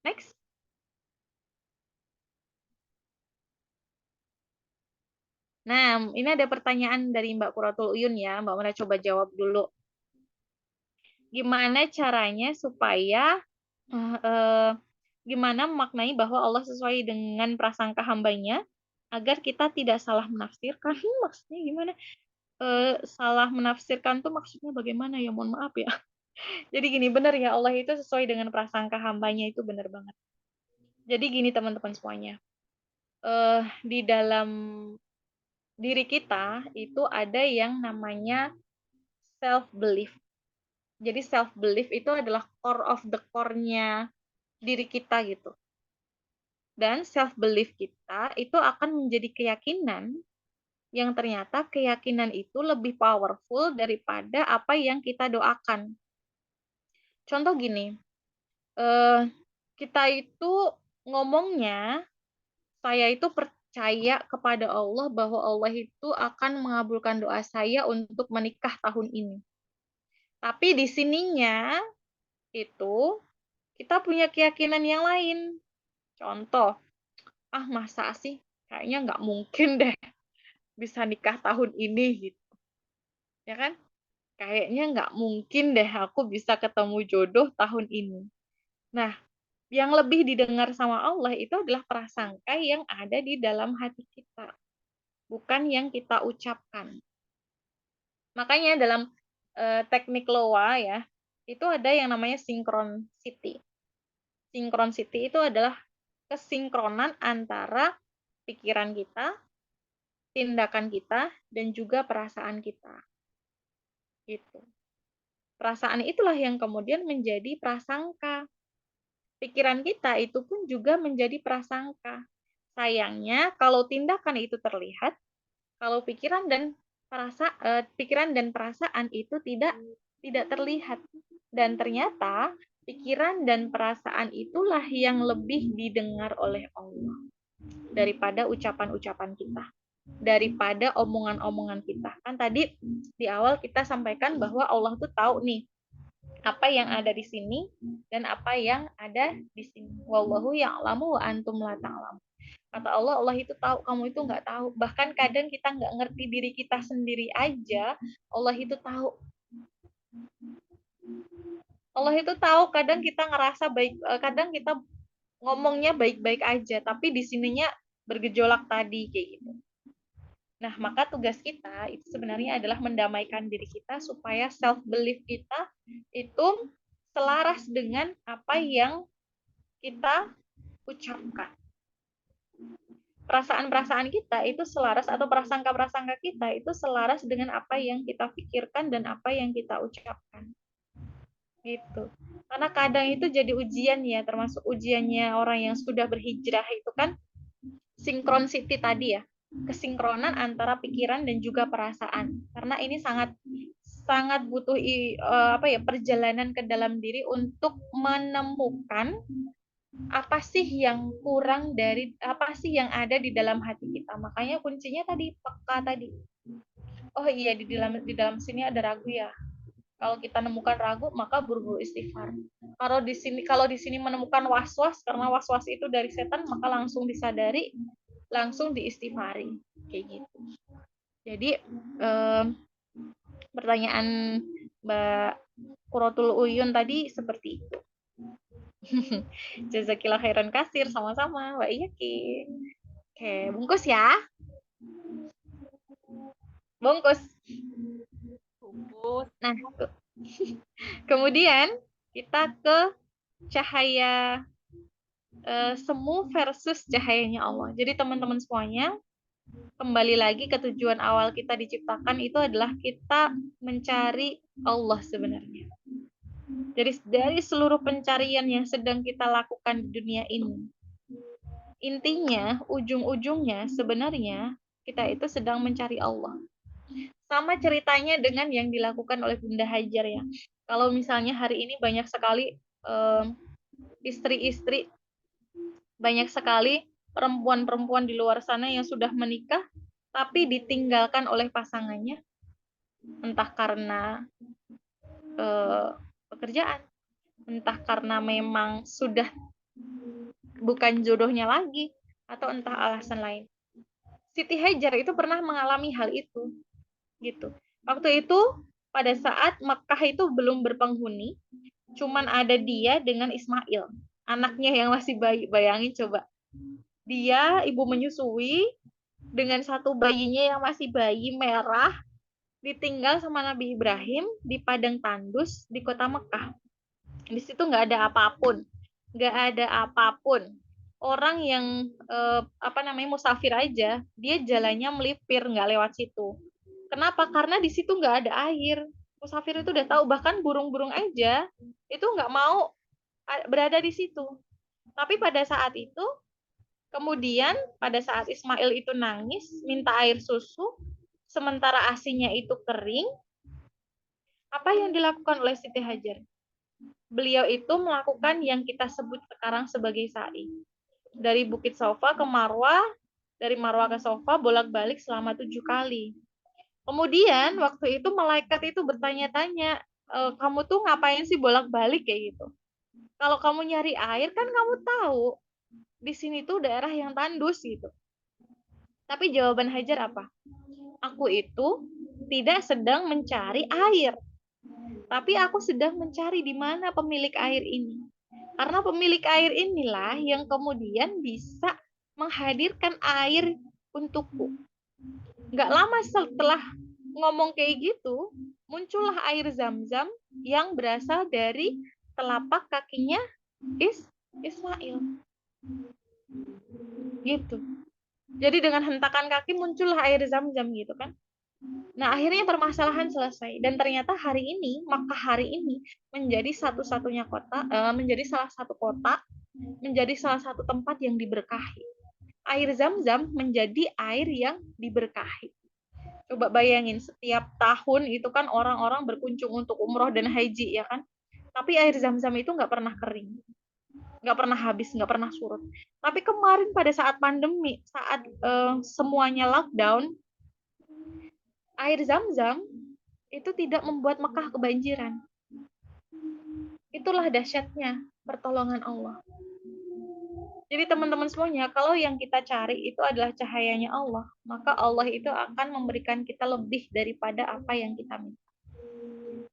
Next. Nah, ini ada pertanyaan dari Mbak Quratul Uyun ya. Mbak Mira coba jawab dulu. Gimana caranya supaya gimana memaknai bahwa Allah sesuai dengan prasangka hambanya agar kita tidak salah menafsirkan. Maksudnya gimana? Salah menafsirkan tuh maksudnya bagaimana ya? Mohon maaf ya. Jadi gini, benar ya, Allah itu sesuai dengan prasangka hambanya, itu benar banget. Jadi gini teman-teman semuanya. Di dalam diri kita itu ada yang namanya self-belief. Jadi self-belief itu adalah core of the core-nya diri kita gitu. Dan self-belief kita itu akan menjadi keyakinan yang ternyata keyakinan itu lebih powerful daripada apa yang kita doakan. Contoh gini, kita itu ngomongnya, saya itu percaya kepada Allah bahwa Allah itu akan mengabulkan doa saya untuk menikah tahun ini. Tapi di sininya itu kita punya keyakinan yang lain. Contoh, masa sih? Kayaknya nggak mungkin deh bisa nikah tahun ini gitu. Ya kan? kayaknya nggak mungkin deh aku bisa ketemu jodoh tahun ini. Nah, yang lebih didengar sama Allah itu adalah prasangka yang ada di dalam hati kita, bukan yang kita ucapkan. Makanya dalam teknik Loa ya, itu ada yang namanya synchronicity. Synchronicity itu adalah kesinkronan antara pikiran kita, tindakan kita, dan juga perasaan kita. Gitu. Perasaan itulah yang kemudian menjadi prasangka. Pikiran kita itu pun juga menjadi prasangka. Sayangnya kalau tindakan itu terlihat, kalau pikiran dan perasaan itu tidak terlihat. Dan ternyata pikiran dan perasaan itulah yang lebih didengar oleh Allah daripada ucapan-ucapan kita, daripada omongan-omongan kita. Kan tadi di awal kita sampaikan bahwa Allah tuh tahu nih apa yang ada di sini dan apa yang ada di sini. Wallahu ya'lamu wa antum la ta'lamun. Kata Allah, Allah itu tahu, kamu itu nggak tahu. Bahkan kadang kita nggak ngerti diri kita sendiri aja, Allah itu tahu. Allah itu tahu, kadang kita ngerasa baik, kadang kita ngomongnya baik-baik aja, tapi di sininya bergejolak tadi kayak gitu. Nah, maka tugas kita itu sebenarnya adalah mendamaikan diri kita supaya self belief kita itu selaras dengan apa yang kita ucapkan. Perasaan-perasaan kita itu selaras atau prasangka-prasangka kita itu selaras dengan apa yang kita pikirkan dan apa yang kita ucapkan. Gitu. Karena kadang itu jadi ujian ya, termasuk ujiannya orang yang sudah berhijrah itu kan synchronicity tadi ya, kesinkronan antara pikiran dan juga perasaan. Karena ini sangat butuh perjalanan ke dalam diri untuk menemukan apa sih yang kurang dari apa sih yang ada di dalam hati kita. Makanya kuncinya tadi peka tadi. Oh iya, di dalam sini ada ragu ya. Kalau kita menemukan ragu, maka buru-buru istighfar. Kalau di sini menemukan was-was, karena was-was itu dari setan, maka langsung disadari, langsung diistighfari, kayak gitu. Jadi pertanyaan Mbak Quratul Uyun tadi seperti itu. Jazakillah khairan kasir, sama-sama Mbak Iyaki. Oke, bungkus ya. Bungkus. Nah, kemudian kita ke cahaya semu versus cahayanya Allah. Jadi teman-teman semuanya, kembali lagi ke tujuan awal kita diciptakan itu adalah kita mencari Allah sebenarnya. Jadi dari seluruh pencarian yang sedang kita lakukan di dunia ini, intinya, ujung-ujungnya sebenarnya kita itu sedang mencari Allah. Sama ceritanya dengan yang dilakukan oleh Bunda Hajar ya. Kalau misalnya hari ini banyak sekali istri-istri, banyak sekali perempuan-perempuan di luar sana yang sudah menikah tapi ditinggalkan oleh pasangannya, entah karena pekerjaan, entah karena memang sudah bukan jodohnya lagi, atau entah alasan lain. Siti Hajar itu pernah mengalami hal itu, gitu. Waktu itu pada saat Mekah itu belum berpenghuni, cuman ada dia dengan Ismail, anaknya yang masih bayi. Bayangin coba, dia ibu menyusui dengan satu bayinya yang masih bayi merah, ditinggal sama Nabi Ibrahim di padang tandus di kota Mekah. Di situ nggak ada apapun, Orang yang musafir aja, dia jalannya melipir, nggak lewat situ. Kenapa? Karena di situ nggak ada air. Musafir itu udah tahu, bahkan burung-burung aja itu nggak mau berada di situ. Tapi pada saat itu, kemudian pada saat Ismail itu nangis, minta air susu, sementara asinya itu kering, apa yang dilakukan oleh Siti Hajar? Beliau itu melakukan yang kita sebut sekarang sebagai sa'i. Dari Bukit Safa ke Marwah, dari Marwah ke Safa bolak-balik selama 7 kali. Kemudian waktu itu malaikat itu bertanya-tanya, kamu tuh ngapain sih bolak-balik kayak gitu? Kalau kamu nyari air kan kamu tahu di sini tuh daerah yang tandus gitu. Tapi jawaban Hajar apa? Aku itu tidak sedang mencari air, Tapi aku sedang mencari di mana pemilik air ini. Karena pemilik air inilah yang kemudian bisa menghadirkan air untukku. Nggak lama setelah ngomong kayak gitu, muncullah air Zam-Zam yang berasal dari telapak kakinya Ismail. Gitu. Jadi dengan hentakan kaki muncullah air Zam-Zam gitu kan. Nah, akhirnya permasalahan selesai. Dan ternyata hari ini, Makkah hari ini menjadi satu-satunya kota, menjadi salah satu kota, menjadi salah satu tempat yang diberkahi. Air Zam-Zam menjadi air yang diberkahi. Coba bayangin, setiap tahun itu kan orang-orang berkunjung untuk umroh dan haji, ya kan? Tapi air Zam-Zam itu nggak pernah kering. Nggak pernah habis, nggak pernah surut. Tapi kemarin pada saat pandemi, saat semuanya lockdown, air Zam-Zam itu tidak membuat Mekah kebanjiran. Itulah dahsyatnya pertolongan Allah. Jadi teman-teman semuanya, kalau yang kita cari itu adalah cahayanya Allah, maka Allah itu akan memberikan kita lebih daripada apa yang kita minta.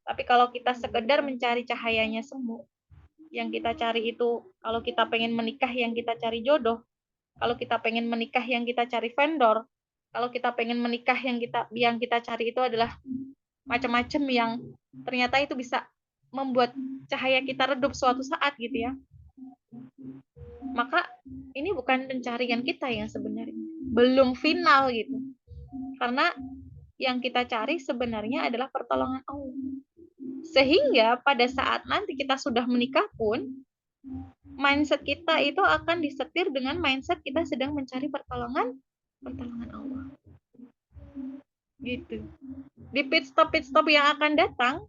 Tapi kalau kita sekedar mencari cahayanya semu, yang kita cari itu, kalau kita pengen menikah yang kita cari jodoh, kalau kita pengen menikah yang kita cari vendor, kalau kita pengen menikah yang kita cari itu adalah macam-macam yang ternyata itu bisa membuat cahaya kita redup suatu saat gitu ya. Maka ini bukan pencarian kita yang sebenarnya. Belum final gitu. Karena yang kita cari sebenarnya adalah pertolongan Allah. Sehingga pada saat nanti kita sudah menikah pun, mindset kita itu akan disetir dengan mindset kita sedang mencari pertolongan Allah. Gitu. Di pit stop yang akan datang,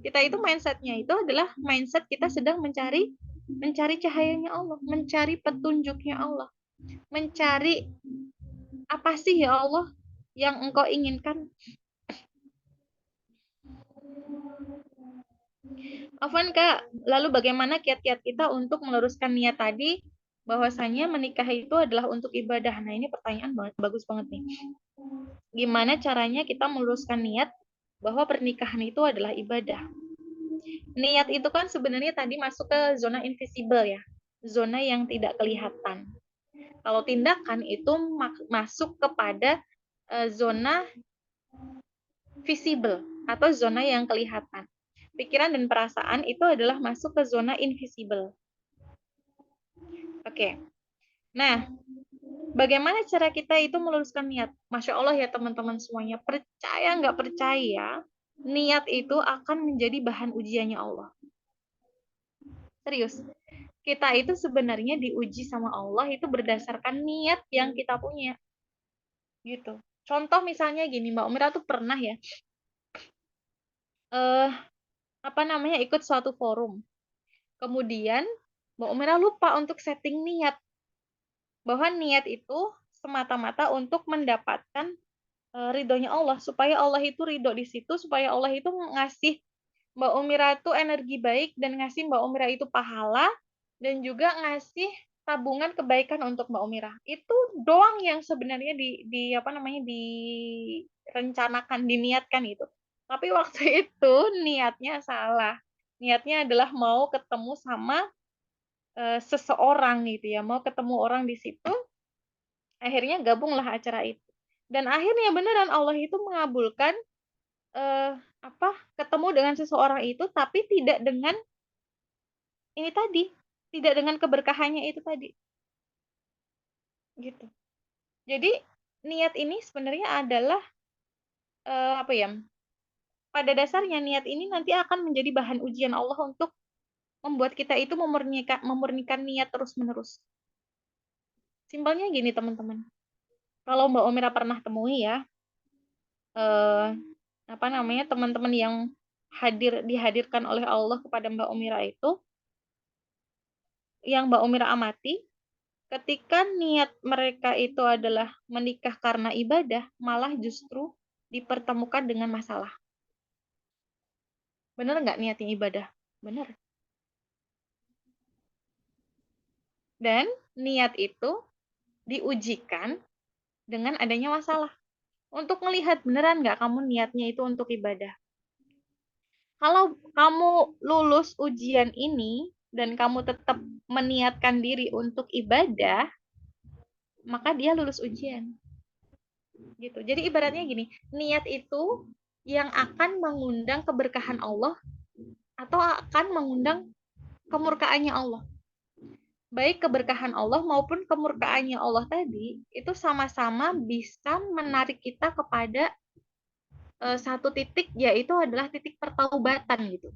kita itu mindsetnya itu adalah mindset kita sedang mencari cahayanya Allah, mencari petunjuknya Allah, mencari apa sih ya Allah yang engkau inginkan. Afwan Kak, lalu bagaimana kiat-kiat kita untuk meluruskan niat tadi bahwasanya menikah itu adalah untuk ibadah? Nah, ini pertanyaan bagus banget nih. Gimana caranya kita meluruskan niat bahwa pernikahan itu adalah ibadah? Niat itu kan sebenarnya tadi masuk ke zona invisible ya, zona yang tidak kelihatan. Kalau tindakan itu masuk kepada zona visible atau zona yang kelihatan. Pikiran dan perasaan itu adalah masuk ke zona invisible. Oke. Nah, bagaimana cara kita itu meluruskan niat? Masya Allah ya teman-teman semuanya, percaya nggak percaya, niat itu akan menjadi bahan ujiannya Allah. Serius. Kita itu sebenarnya diuji sama Allah itu berdasarkan niat yang kita punya. Gitu. Contoh misalnya gini, Mbak Umira tuh pernah ya, ikut suatu forum. Kemudian Mbak Umira lupa untuk setting niat. Bahwa niat itu semata-mata untuk mendapatkan ridhonya Allah, supaya Allah itu ridho di situ, supaya Allah itu ngasih Mbak Umira itu energi baik dan ngasih Mbak Umira itu pahala dan juga ngasih tabungan kebaikan untuk Mbak Umira. Itu doang yang sebenarnya direncanakan, diniatkan itu. Tapi waktu itu niatnya salah. Niatnya adalah mau ketemu sama seseorang gitu ya, mau ketemu orang di situ. Akhirnya gabunglah acara itu. Dan akhirnya beneran Allah itu mengabulkan ketemu dengan seseorang itu, tapi tidak dengan ini tadi, tidak dengan keberkahannya itu tadi. Gitu. Jadi niat ini sebenarnya adalah pada dasarnya niat ini nanti akan menjadi bahan ujian Allah untuk membuat kita itu memurnikan niat terus-menerus. Simpelnya gini teman-teman. Kalau Mbak Omira pernah temui ya, teman-teman yang dihadirkan oleh Allah kepada Mbak Omira itu, yang Mbak Omira amati, ketika niat mereka itu adalah menikah karena ibadah, malah justru dipertemukan dengan masalah. Benar nggak niatnya ibadah? Benar. Dan niat itu diujikan dengan adanya masalah. Untuk melihat beneran nggak kamu niatnya itu untuk ibadah. Kalau kamu lulus ujian ini dan kamu tetap meniatkan diri untuk ibadah, maka dia lulus ujian. Gitu. Jadi ibaratnya gini, niat itu yang akan mengundang keberkahan Allah atau akan mengundang kemurkaannya Allah. Baik keberkahan Allah maupun kemurkaannya Allah tadi itu sama-sama bisa menarik kita kepada satu titik, yaitu adalah titik pertaubatan gitu.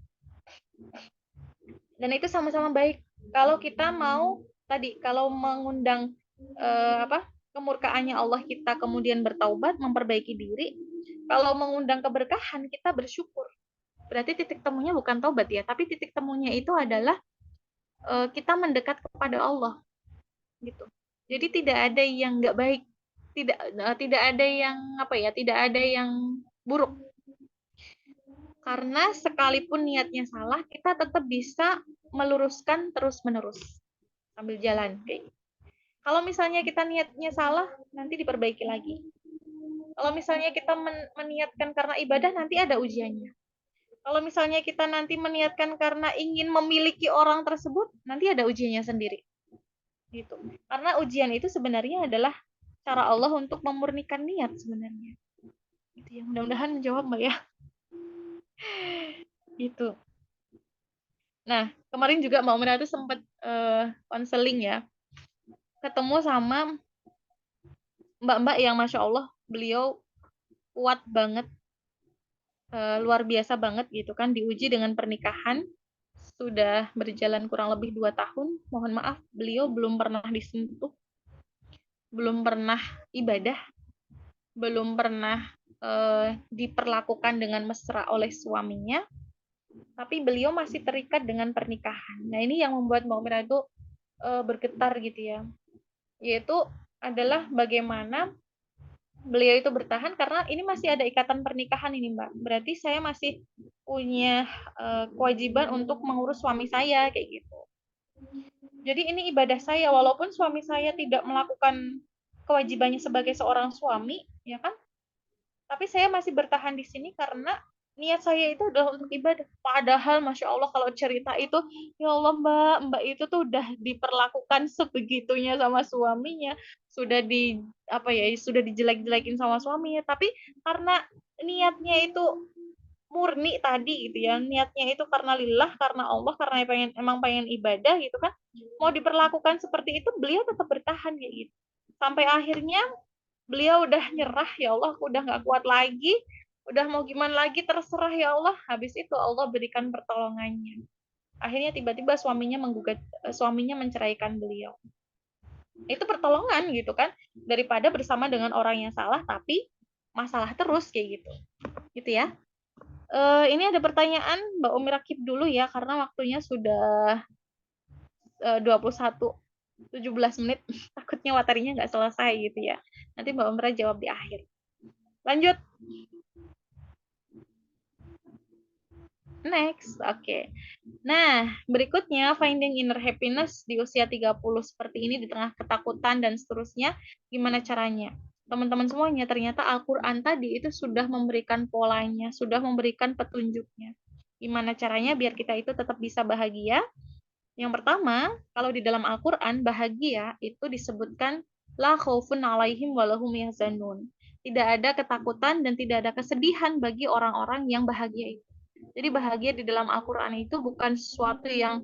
Dan itu sama-sama baik. Kalau kita mau tadi, kalau mengundang kemurkaannya Allah, kita kemudian bertaubat, memperbaiki diri. Kalau mengundang keberkahan, kita bersyukur. Berarti titik temunya bukan taubat ya, tapi titik temunya itu adalah kita mendekat kepada Allah, gitu. Jadi tidak ada yang nggak baik, tidak ada yang tidak ada yang buruk. Karena sekalipun niatnya salah, kita tetap bisa meluruskan terus-menerus sambil jalan. Kalau misalnya kita niatnya salah, nanti diperbaiki lagi. Kalau misalnya kita meniatkan karena ibadah, nanti ada ujiannya. Kalau misalnya kita nanti meniatkan karena ingin memiliki orang tersebut, nanti ada ujiannya sendiri. Gitu. Karena ujian itu sebenarnya adalah cara Allah untuk memurnikan niat sebenarnya. Gitu ya. Mudah-mudahan menjawab Mbak ya. Gitu. Nah, kemarin juga Mbak Mira itu sempat konseling ya. Ketemu sama mbak-mbak yang Masya Allah, beliau kuat banget, luar biasa banget gitu kan, diuji dengan pernikahan. Sudah berjalan kurang lebih 2 tahun. Mohon maaf, beliau belum pernah disentuh, belum pernah ibadah, belum pernah diperlakukan dengan mesra oleh suaminya, tapi beliau masih terikat dengan pernikahan. Nah, ini yang membuat Mbak Mira itu bergetar gitu ya. Yaitu adalah bagaimana beliau itu bertahan karena ini masih ada ikatan pernikahan ini, Mbak. Berarti saya masih punya kewajiban untuk mengurus suami saya kayak gitu. Jadi ini ibadah saya, walaupun suami saya tidak melakukan kewajibannya sebagai seorang suami, ya kan? Tapi saya masih bertahan di sini karena niat saya itu adalah untuk ibadah. Padahal Masya Allah kalau cerita itu, ya Allah Mbak itu tuh udah diperlakukan sebegitunya sama suaminya, sudah sudah dijelek-jelekin sama suaminya, tapi karena niatnya itu murni tadi gitu ya, niatnya itu karena lillah, karena Allah, karena emang pengen ibadah gitu kan, mau diperlakukan seperti itu, beliau tetap bertahan kayak gitu. Sampai akhirnya beliau udah nyerah, ya Allah aku udah nggak kuat lagi, udah mau gimana lagi, terserah ya Allah. Habis itu Allah berikan pertolongannya. Akhirnya tiba-tiba suaminya menceraikan beliau. Itu pertolongan gitu kan, daripada bersama dengan orang yang salah tapi masalah terus kayak gitu. Gitu ya. Ini ada pertanyaan Mbak Umi Rakib dulu ya, karena waktunya sudah 17 menit. Takutnya materinya nggak selesai gitu ya. Nanti Mbak Umra jawab di akhir. Lanjut. Next. Oke. Nah, berikutnya finding inner happiness di usia 30 seperti ini di tengah ketakutan dan seterusnya. Gimana caranya? Teman-teman semuanya, ternyata Al-Quran tadi itu sudah memberikan polanya, sudah memberikan petunjuknya. Gimana caranya biar kita itu tetap bisa bahagia? Yang pertama, kalau di dalam Al-Quran, bahagia itu disebutkan la khaufun alaihim walahum yahzanun. Tidak ada ketakutan dan tidak ada kesedihan bagi orang-orang yang bahagia itu. Jadi bahagia di dalam Al-Quran itu bukan sesuatu yang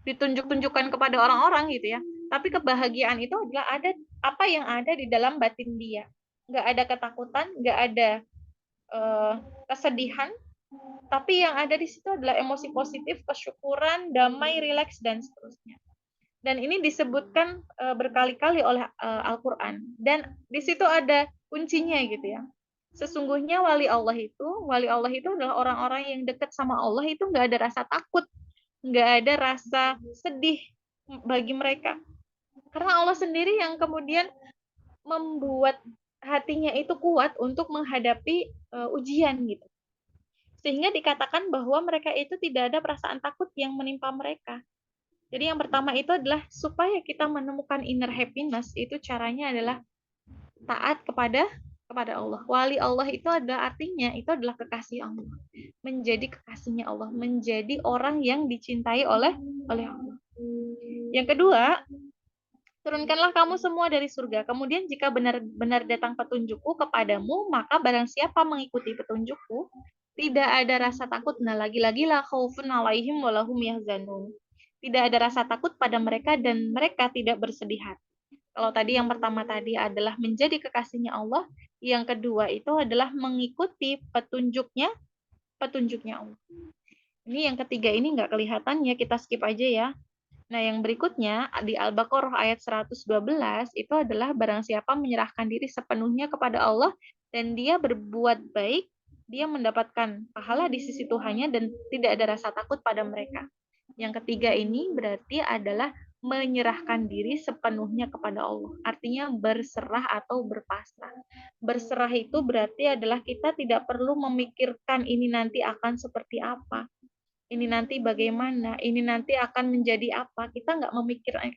ditunjuk-tunjukkan kepada orang-orang gitu ya. Tapi kebahagiaan itu adalah ada apa yang ada di dalam batin dia. Nggak ada ketakutan, nggak ada kesedihan, tapi yang ada di situ adalah emosi positif, kesyukuran, damai, rileks, dan seterusnya. Dan ini disebutkan berkali-kali oleh Al-Quran. Dan di situ ada kuncinya gitu ya. Sesungguhnya wali Allah itu adalah orang-orang yang dekat sama Allah itu nggak ada rasa takut, nggak ada rasa sedih bagi mereka. Karena Allah sendiri yang kemudian membuat hatinya itu kuat untuk menghadapi ujian gitu. Sehingga dikatakan bahwa mereka itu tidak ada perasaan takut yang menimpa mereka. Jadi yang pertama itu adalah supaya kita menemukan inner happiness, itu caranya adalah taat kepada kepada Allah. Wali Allah itu adalah artinya itu adalah kekasih Allah. Menjadi kekasihnya Allah, menjadi orang yang dicintai oleh Allah. Yang kedua, turunkanlah kamu semua dari surga. Kemudian jika benar-benar datang petunjukku kepadamu, maka barang siapa mengikuti petunjukku, tidak ada rasa takut. Nah, lagi-lagi la khaufun alaihim walahum yahzanun. Tidak ada rasa takut pada mereka dan mereka tidak bersedih hati. Kalau tadi yang pertama tadi adalah menjadi kekasihnya Allah, yang kedua itu adalah mengikuti petunjuknya Allah. Ini yang ketiga ini nggak kelihatan ya, kita skip aja ya. Nah, yang berikutnya di Al-Baqarah ayat 112 itu adalah barang siapa menyerahkan diri sepenuhnya kepada Allah dan dia berbuat baik, dia mendapatkan pahala di sisi Tuhannya dan tidak ada rasa takut pada mereka. Yang ketiga ini berarti adalah menyerahkan diri sepenuhnya kepada Allah. Artinya berserah atau berpasrah. Berserah itu berarti adalah kita tidak perlu memikirkan ini nanti akan seperti apa. Ini nanti bagaimana, ini nanti akan menjadi apa. Kita nggak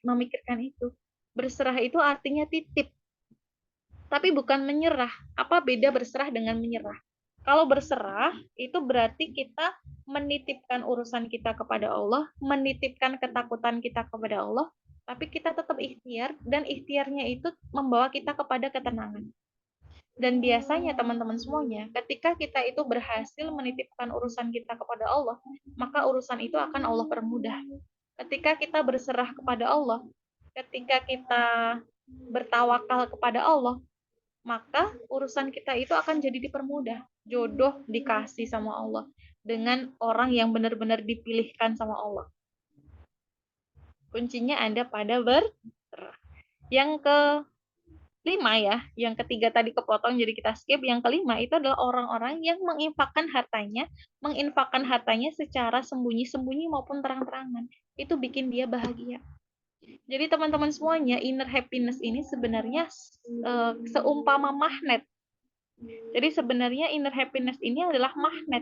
memikirkan itu. Berserah itu artinya titip. Tapi bukan menyerah. Apa beda berserah dengan menyerah? Kalau berserah, itu berarti kita menitipkan urusan kita kepada Allah, menitipkan ketakutan kita kepada Allah, tapi kita tetap ikhtiar, dan ikhtiarnya itu membawa kita kepada ketenangan. Dan biasanya teman-teman semuanya, ketika kita itu berhasil menitipkan urusan kita kepada Allah, maka urusan itu akan Allah permudah. Ketika kita berserah kepada Allah, ketika kita bertawakal kepada Allah, maka urusan kita itu akan jadi dipermudah. Jodoh dikasih sama Allah dengan orang yang benar-benar dipilihkan sama Allah. Kuncinya ada pada berserah. Yang kelima ya, yang ketiga tadi kepotong jadi kita skip. Yang kelima itu adalah orang-orang yang menginfakkan hartanya secara sembunyi-sembunyi maupun terang-terangan. Itu bikin dia bahagia. Jadi teman-teman semuanya, inner happiness ini sebenarnya seumpama magnet. Jadi sebenarnya inner happiness ini adalah magnet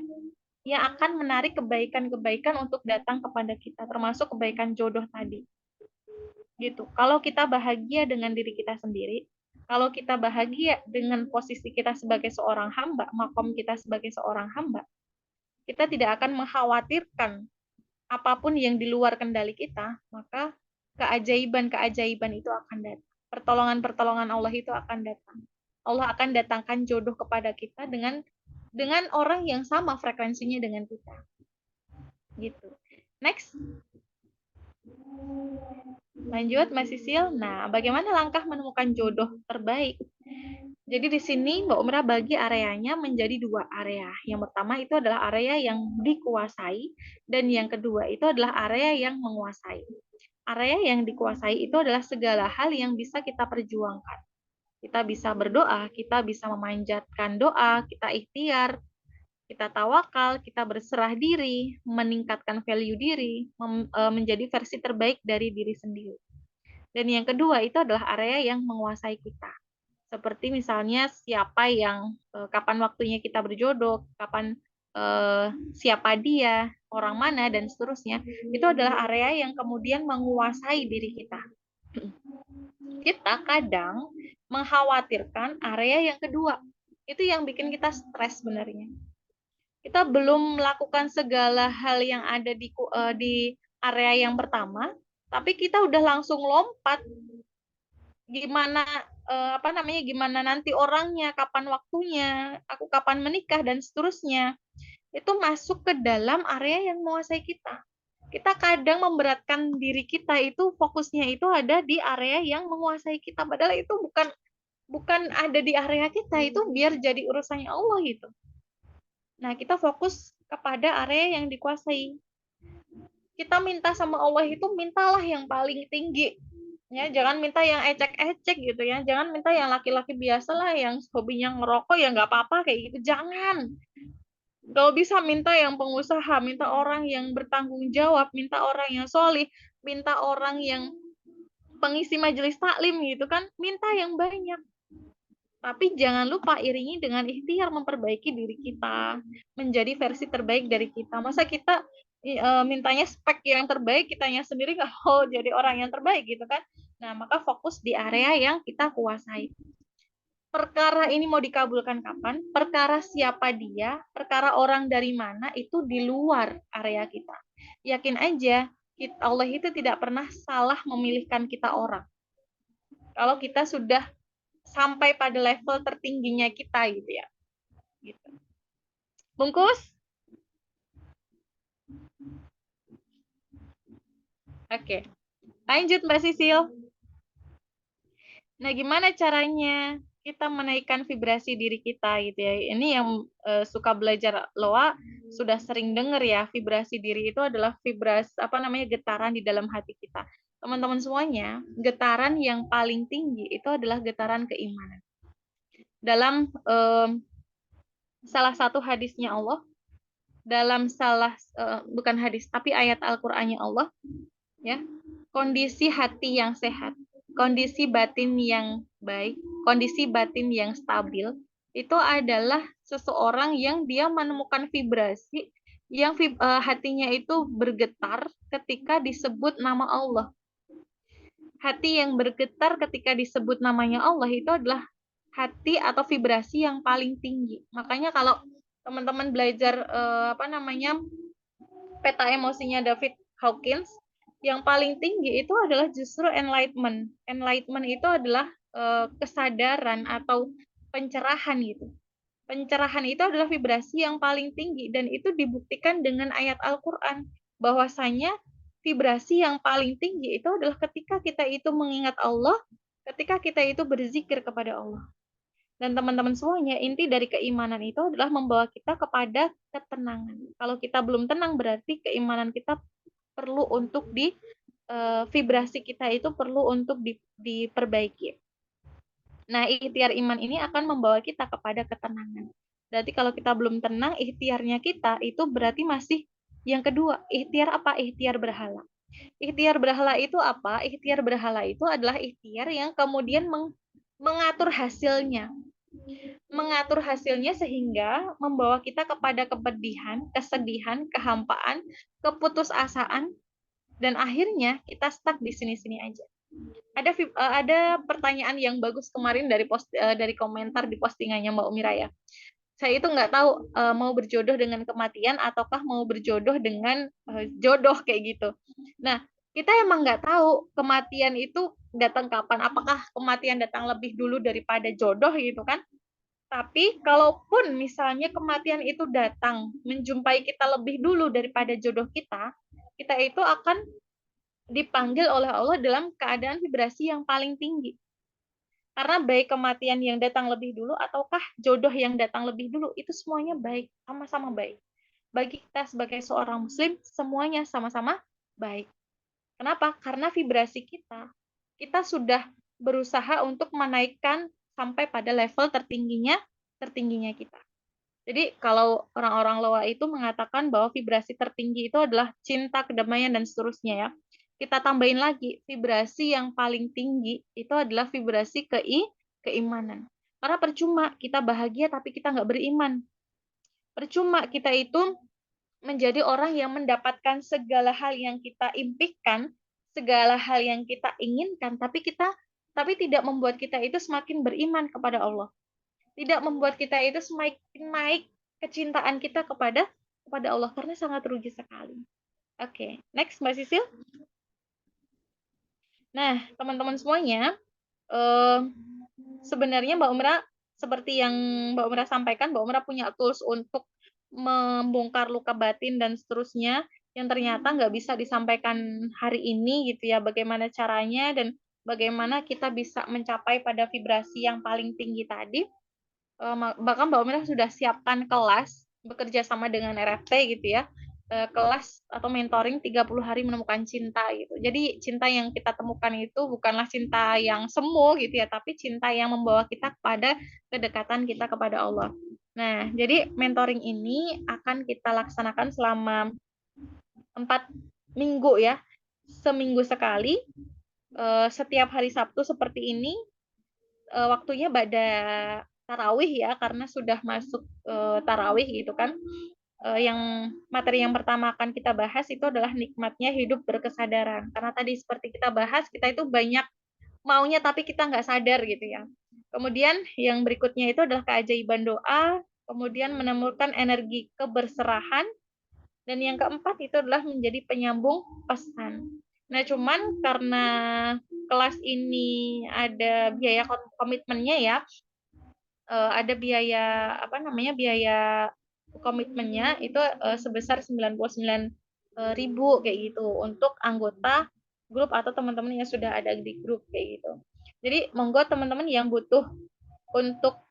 yang akan menarik kebaikan-kebaikan untuk datang kepada kita, termasuk kebaikan jodoh tadi. Gitu. Kalau kita bahagia dengan diri kita sendiri, kalau kita bahagia dengan posisi kita sebagai seorang hamba, makom kita sebagai seorang hamba, kita tidak akan mengkhawatirkan apapun yang di luar kendali kita, maka keajaiban-keajaiban itu akan datang. Pertolongan-pertolongan Allah itu akan datang. Allah akan datangkan jodoh kepada kita dengan orang yang sama frekuensinya dengan kita. Gitu. Next. Lanjut, Mas Sisil. Nah, bagaimana langkah menemukan jodoh terbaik? Jadi di sini Mbak Umrah bagi areanya menjadi dua area. Yang pertama itu adalah area yang dikuasai, dan yang kedua itu adalah area yang menguasai. Area yang dikuasai itu adalah segala hal yang bisa kita perjuangkan. Kita bisa berdoa, kita bisa memanjatkan doa, kita ikhtiar, kita tawakal, kita berserah diri, meningkatkan value diri, menjadi versi terbaik dari diri sendiri. Dan yang kedua itu adalah area yang menguasai kita. Seperti misalnya siapa yang, kapan waktunya kita berjodoh, kapan siapa dia, orang mana, dan seterusnya. Itu adalah area yang kemudian menguasai diri kita. Kita kadang mengkhawatirkan area yang kedua. Itu yang bikin kita stres sebenarnya. Kita belum melakukan segala hal yang ada di area yang pertama, tapi kita udah langsung lompat. Gimana gimana nanti orangnya, kapan waktunya, aku kapan menikah, dan seterusnya. Itu masuk ke dalam area yang menguasai kita. Kita kadang memberatkan diri kita, itu fokusnya itu ada di area yang menguasai kita, padahal itu bukan ada di area kita, itu biar jadi urusannya Allah gitu. Nah, kita fokus kepada area yang dikuasai. Kita minta sama Allah itu, mintalah yang paling tinggi. Ya, jangan minta yang ecek-ecek gitu ya. Jangan minta yang laki-laki biasa lah, yang hobinya ngerokok ya nggak apa-apa kayak gitu. Jangan. Kalau bisa minta yang pengusaha, minta orang yang bertanggung jawab, minta orang yang solih, minta orang yang pengisi majelis taklim gitu kan. Minta yang banyak. Tapi jangan lupa iringi dengan ikhtiar memperbaiki diri kita, menjadi versi terbaik dari kita. Masa kita mintanya spek yang terbaik, kitanya sendiri nggak mau jadi orang yang terbaik gitu kan. Nah, maka fokus di area yang kita kuasai. perkara ini mau dikabulkan kapan, perkara siapa dia, perkara orang dari mana, itu di luar area kita. Yakin aja, Allah itu tidak pernah salah memilihkan kita orang. Kalau kita sudah sampai pada level tertingginya kita gitu ya. Gitu. Bungkus? Oke. Lanjut Mbak Sisil. Nah, gimana caranya kita menaikkan vibrasi diri kita gitu ya. Ini yang suka belajar loa sudah sering dengar ya, vibrasi diri itu adalah vibrasi getaran di dalam hati kita. Teman-teman semuanya, getaran yang paling tinggi itu adalah getaran keimanan. Dalam salah satu hadisnya Allah, dalam bukan hadis tapi ayat Al-Qur'annya Allah ya, kondisi hati yang sehat, kondisi batin yang baik, kondisi batin yang stabil itu adalah seseorang yang dia menemukan vibrasi yang hatinya itu bergetar ketika disebut nama Allah. Hati yang bergetar ketika disebut namanya Allah itu adalah hati atau vibrasi yang paling tinggi. Makanya kalau teman-teman belajar peta emosinya David Hawkins, yang paling tinggi itu adalah justru enlightenment. Enlightenment itu adalah kesadaran atau pencerahan gitu. Pencerahan itu adalah vibrasi yang paling tinggi dan itu dibuktikan dengan ayat Al-Qur'an bahwasanya vibrasi yang paling tinggi itu adalah ketika kita itu mengingat Allah, ketika kita itu berzikir kepada Allah. Dan teman-teman semuanya, inti dari keimanan itu adalah membawa kita kepada ketenangan. Kalau kita belum tenang, berarti keimanan kita perlu untuk vibrasi kita itu perlu untuk diperbaiki. Nah, ikhtiar iman ini akan membawa kita kepada ketenangan. Berarti kalau kita belum tenang, ikhtiarnya kita itu berarti masih yang kedua. Ikhtiar apa? Ikhtiar berhala. Ikhtiar berhala itu apa? Ikhtiar berhala itu adalah ikhtiar yang kemudian mengatur hasilnya. Mengatur hasilnya sehingga membawa kita kepada kepedihan, kesedihan, kehampaan, keputusasaan, dan akhirnya kita stuck di sini-sini aja. Ada pertanyaan yang bagus kemarin dari komentar di postingannya Mbak Umira ya. Saya itu nggak tahu mau berjodoh dengan kematian ataukah mau berjodoh dengan jodoh kayak gitu. Nah, kita emang nggak tahu kematian itu datang kapan. Apakah kematian datang lebih dulu daripada jodoh gitu kan? Tapi kalaupun misalnya kematian itu datang menjumpai kita lebih dulu daripada jodoh kita itu akan dipanggil oleh Allah dalam keadaan vibrasi yang paling tinggi. Karena baik kematian yang datang lebih dulu ataukah jodoh yang datang lebih dulu, itu semuanya baik, sama-sama baik. Bagi kita sebagai seorang muslim, semuanya sama-sama baik. Kenapa? Karena vibrasi kita sudah berusaha untuk menaikkan sampai pada level tertingginya kita. Jadi kalau orang-orang Loa itu mengatakan bahwa vibrasi tertinggi itu adalah cinta, kedamaian, dan seterusnya ya. Kita tambahin lagi, vibrasi yang paling tinggi itu adalah vibrasi keimanan. Karena percuma kita bahagia tapi kita nggak beriman. Percuma kita itu menjadi orang yang mendapatkan segala hal yang kita impikan, segala hal yang kita inginkan, tapi tidak membuat kita itu semakin beriman kepada Allah. Tidak membuat kita itu semakin naik kecintaan kita kepada Allah karena sangat rugi sekali. Oke, next Mbak Sisil. Nah, teman-teman semuanya, sebenarnya Mbak Umra seperti yang Mbak Umra sampaikan, Mbak Umra punya tools untuk membongkar luka batin dan seterusnya yang ternyata nggak bisa disampaikan hari ini gitu ya, bagaimana caranya dan bagaimana kita bisa mencapai pada vibrasi yang paling tinggi tadi. Bahkan Mbak Umira sudah siapkan kelas bekerja sama dengan RFT gitu ya, kelas atau mentoring 30 hari menemukan cinta gitu. Jadi cinta yang kita temukan itu bukanlah cinta yang semu gitu ya, tapi cinta yang membawa kita kepada kedekatan kita kepada Allah. Nah, jadi mentoring ini akan kita laksanakan selama 4 minggu ya, seminggu sekali, setiap hari Sabtu seperti ini, waktunya pada tarawih ya, karena sudah masuk tarawih gitu kan. Yang materi yang pertama akan kita bahas itu adalah nikmatnya hidup berkesadaran. Karena tadi seperti kita bahas, kita itu banyak maunya tapi kita nggak sadar gitu ya. Kemudian yang berikutnya itu adalah keajaiban doa, kemudian menemukan energi keberserahan, dan yang keempat itu adalah menjadi penyambung pesan. Nah, cuman karena kelas ini ada biaya komitmennya ya, ada biaya apa namanya biaya komitmennya itu sebesar 99.000 kayak gitu untuk anggota grup atau teman-teman yang sudah ada di grup kayak gitu. Jadi monggo teman-teman yang butuh untuk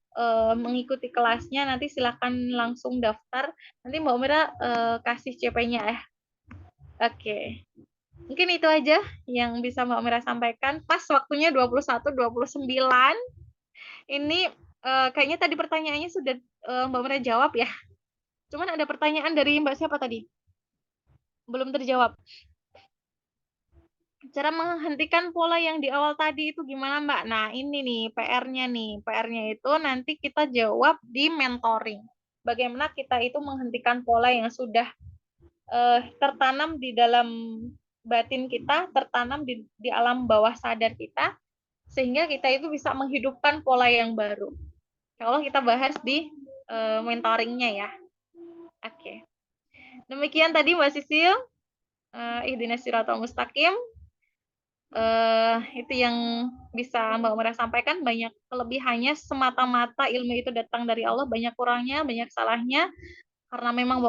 mengikuti kelasnya nanti silakan langsung daftar. Nanti Mbak Umira kasih CP-nya ya. Oke. Mungkin itu aja yang bisa Mbak Umira sampaikan. Pas waktunya 21:29. Ini kayaknya tadi pertanyaannya sudah Mbak Umira jawab ya. Cuman ada pertanyaan dari Mbak siapa tadi? Belum terjawab. Cara menghentikan pola yang di awal tadi itu gimana Mbak? Nah ini nih PR-nya nih. PR-nya itu nanti kita jawab di mentoring. Bagaimana kita itu menghentikan pola yang sudah tertanam di dalam batin kita, tertanam di alam bawah sadar kita, sehingga kita itu bisa menghidupkan pola yang baru. Kalau kita bahas di mentoringnya ya. Oke. Demikian tadi Mbak Sisil, ihdinas siratal mustaqim. Itu yang bisa Mbak Umira sampaikan. Banyak kelebihannya, semata-mata ilmu itu datang dari Allah, banyak kurangnya, banyak salahnya. Karena memang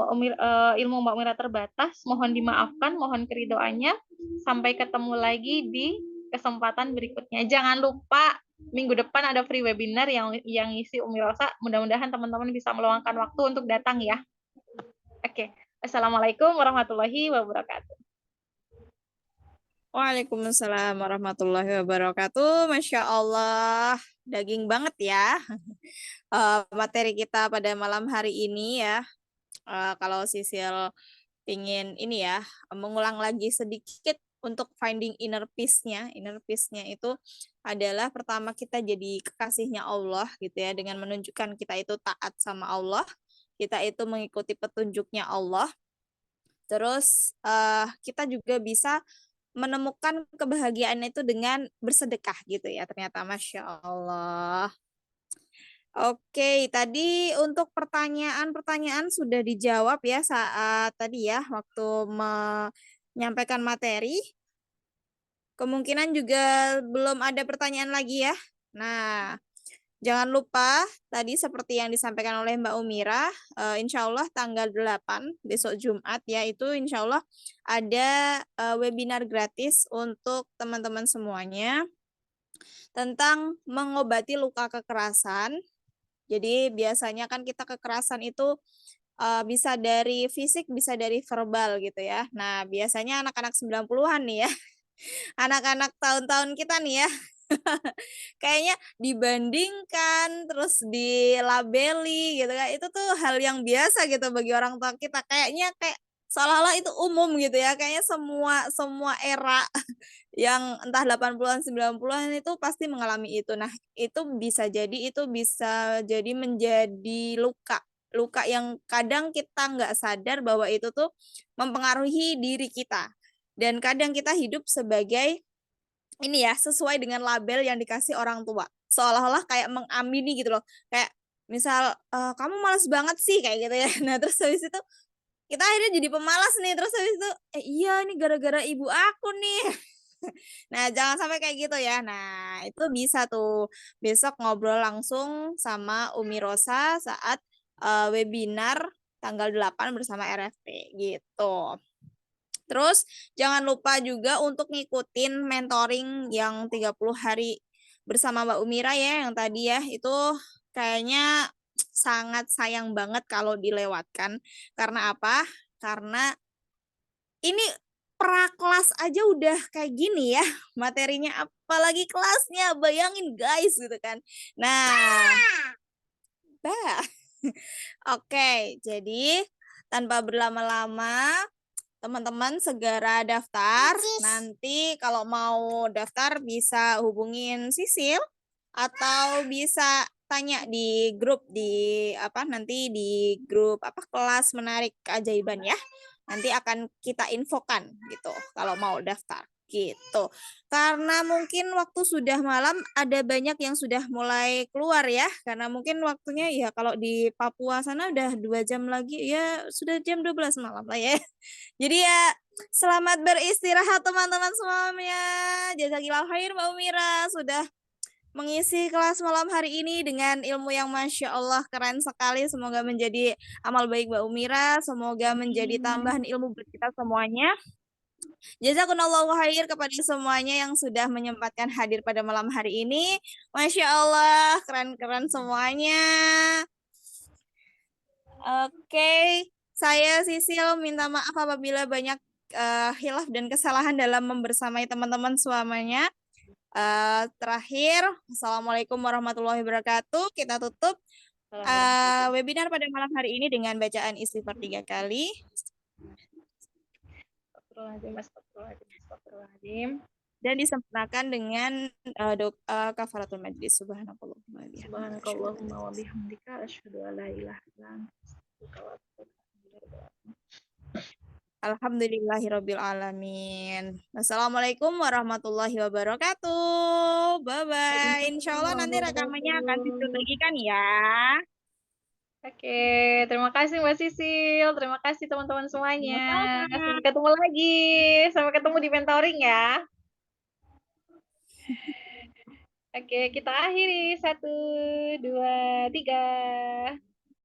ilmu Mbak Umira terbatas, mohon dimaafkan, mohon keridoannya. Sampai ketemu lagi di kesempatan berikutnya. Jangan lupa minggu depan ada free webinar yang ngisi Umi Rosa. Mudah-mudahan teman-teman bisa meluangkan waktu untuk datang ya. Oke. Assalamualaikum warahmatullahi wabarakatuh. Waalaikumsalam warahmatullahi wabarakatuh. Masya Allah, daging banget ya materi kita pada malam hari ini ya. Kalau Sisil ingin ini ya, mengulang lagi sedikit untuk finding inner peace-nya. Inner peace-nya itu adalah pertama kita jadi kekasihnya Allah gitu ya, dengan menunjukkan kita itu taat sama Allah, kita itu mengikuti petunjuknya Allah. Terus kita juga bisa menemukan kebahagiaan itu dengan bersedekah gitu ya, ternyata Masya Allah. Oke, tadi untuk pertanyaan-pertanyaan sudah dijawab ya saat tadi ya waktu menyampaikan materi. Kemungkinan juga belum ada pertanyaan lagi ya. Nah, jangan lupa tadi seperti yang disampaikan oleh Mbak Umira, insya Allah tanggal 8 besok Jumat ya, itu insya Allah ada webinar gratis untuk teman-teman semuanya tentang mengobati luka kekerasan. Jadi biasanya kan kita kekerasan itu bisa dari fisik, bisa dari verbal gitu ya. Nah, biasanya anak-anak 90-an nih ya. Anak-anak tahun-tahun kita nih ya. Kayaknya dibandingkan, terus dilabeli gitu kan. Itu tuh hal yang biasa gitu bagi orang tua kita. Kayaknya kayak seolah-olah itu umum gitu ya. Kayaknya semua era yang entah 80-an 90-an itu pasti mengalami itu. Nah, itu bisa jadi menjadi luka yang kadang kita nggak sadar bahwa itu tuh mempengaruhi diri kita. Dan kadang kita hidup sebagai ini ya, sesuai dengan label yang dikasih orang tua. Seolah-olah kayak mengamini gitu loh. Kayak misal kamu malas banget sih kayak gitu ya. Nah, terus habis itu kita akhirnya jadi pemalas nih. Terus habis itu iya nih gara-gara ibu aku nih. Nah, jangan sampai kayak gitu ya. Nah, itu bisa tuh besok ngobrol langsung sama Umi Rosa saat webinar tanggal 8 bersama RFP gitu. Terus jangan lupa juga untuk ngikutin mentoring yang 30 hari bersama Mbak Umira ya, yang tadi ya, itu kayaknya sangat sayang banget kalau dilewatkan. Karena apa? Karena ini pra-kelas aja udah kayak gini ya materinya, apalagi kelasnya, bayangin guys gitu kan. Nah, oke, jadi tanpa berlama-lama teman-teman segera daftar. Nanti kalau mau daftar bisa hubungin Sisil atau bisa tanya di grup nanti di grup kelas menarik keajaiban ya. Nanti akan kita infokan gitu kalau mau daftar. Gitu. Karena mungkin waktu sudah malam, ada banyak yang sudah mulai keluar ya. Karena mungkin waktunya ya kalau di Papua sana udah 2 jam lagi, ya sudah jam 12 malam lah ya. Jadi ya selamat beristirahat teman-teman semuanya. Jazakillah khair Mbak Umira sudah mengisi kelas malam hari ini dengan ilmu yang Masya Allah keren sekali. Semoga menjadi amal baik Mbak Umira. Semoga menjadi tambahan ilmu buat kita semuanya. Jazakumullahu khair kepada semuanya yang sudah menyempatkan hadir pada malam hari ini. Masya Allah, keren-keren semuanya. Oke, saya Sisil minta maaf apabila banyak hilaf dan kesalahan dalam membersamai teman-teman semuanya. Terakhir, Assalamualaikum warahmatullahi wabarakatuh. Kita tutup webinar pada malam hari ini dengan bacaan istighfar 3 kali. Astagfirullahaladzim. Dan disempurnakan dengan doa kafaratul majlis. Subhanakallahumma Subhanakallahumma wa bihamdika asyhadu an la ilaha illa anta astaghfiruka wa atubu ilaik. Alhamdulillahirabbil alamin. Wassalamualaikum warahmatullahi wabarakatuh. Bye bye. Insyaallah nanti rekamannya akan diupload lagi kan ya. Oke, terima kasih Mbak Sisil, terima kasih teman-teman semuanya. Sama-sama. Sampai ketemu lagi, sampai ketemu di mentoring ya. Oke, kita akhiri 1, 2, 3.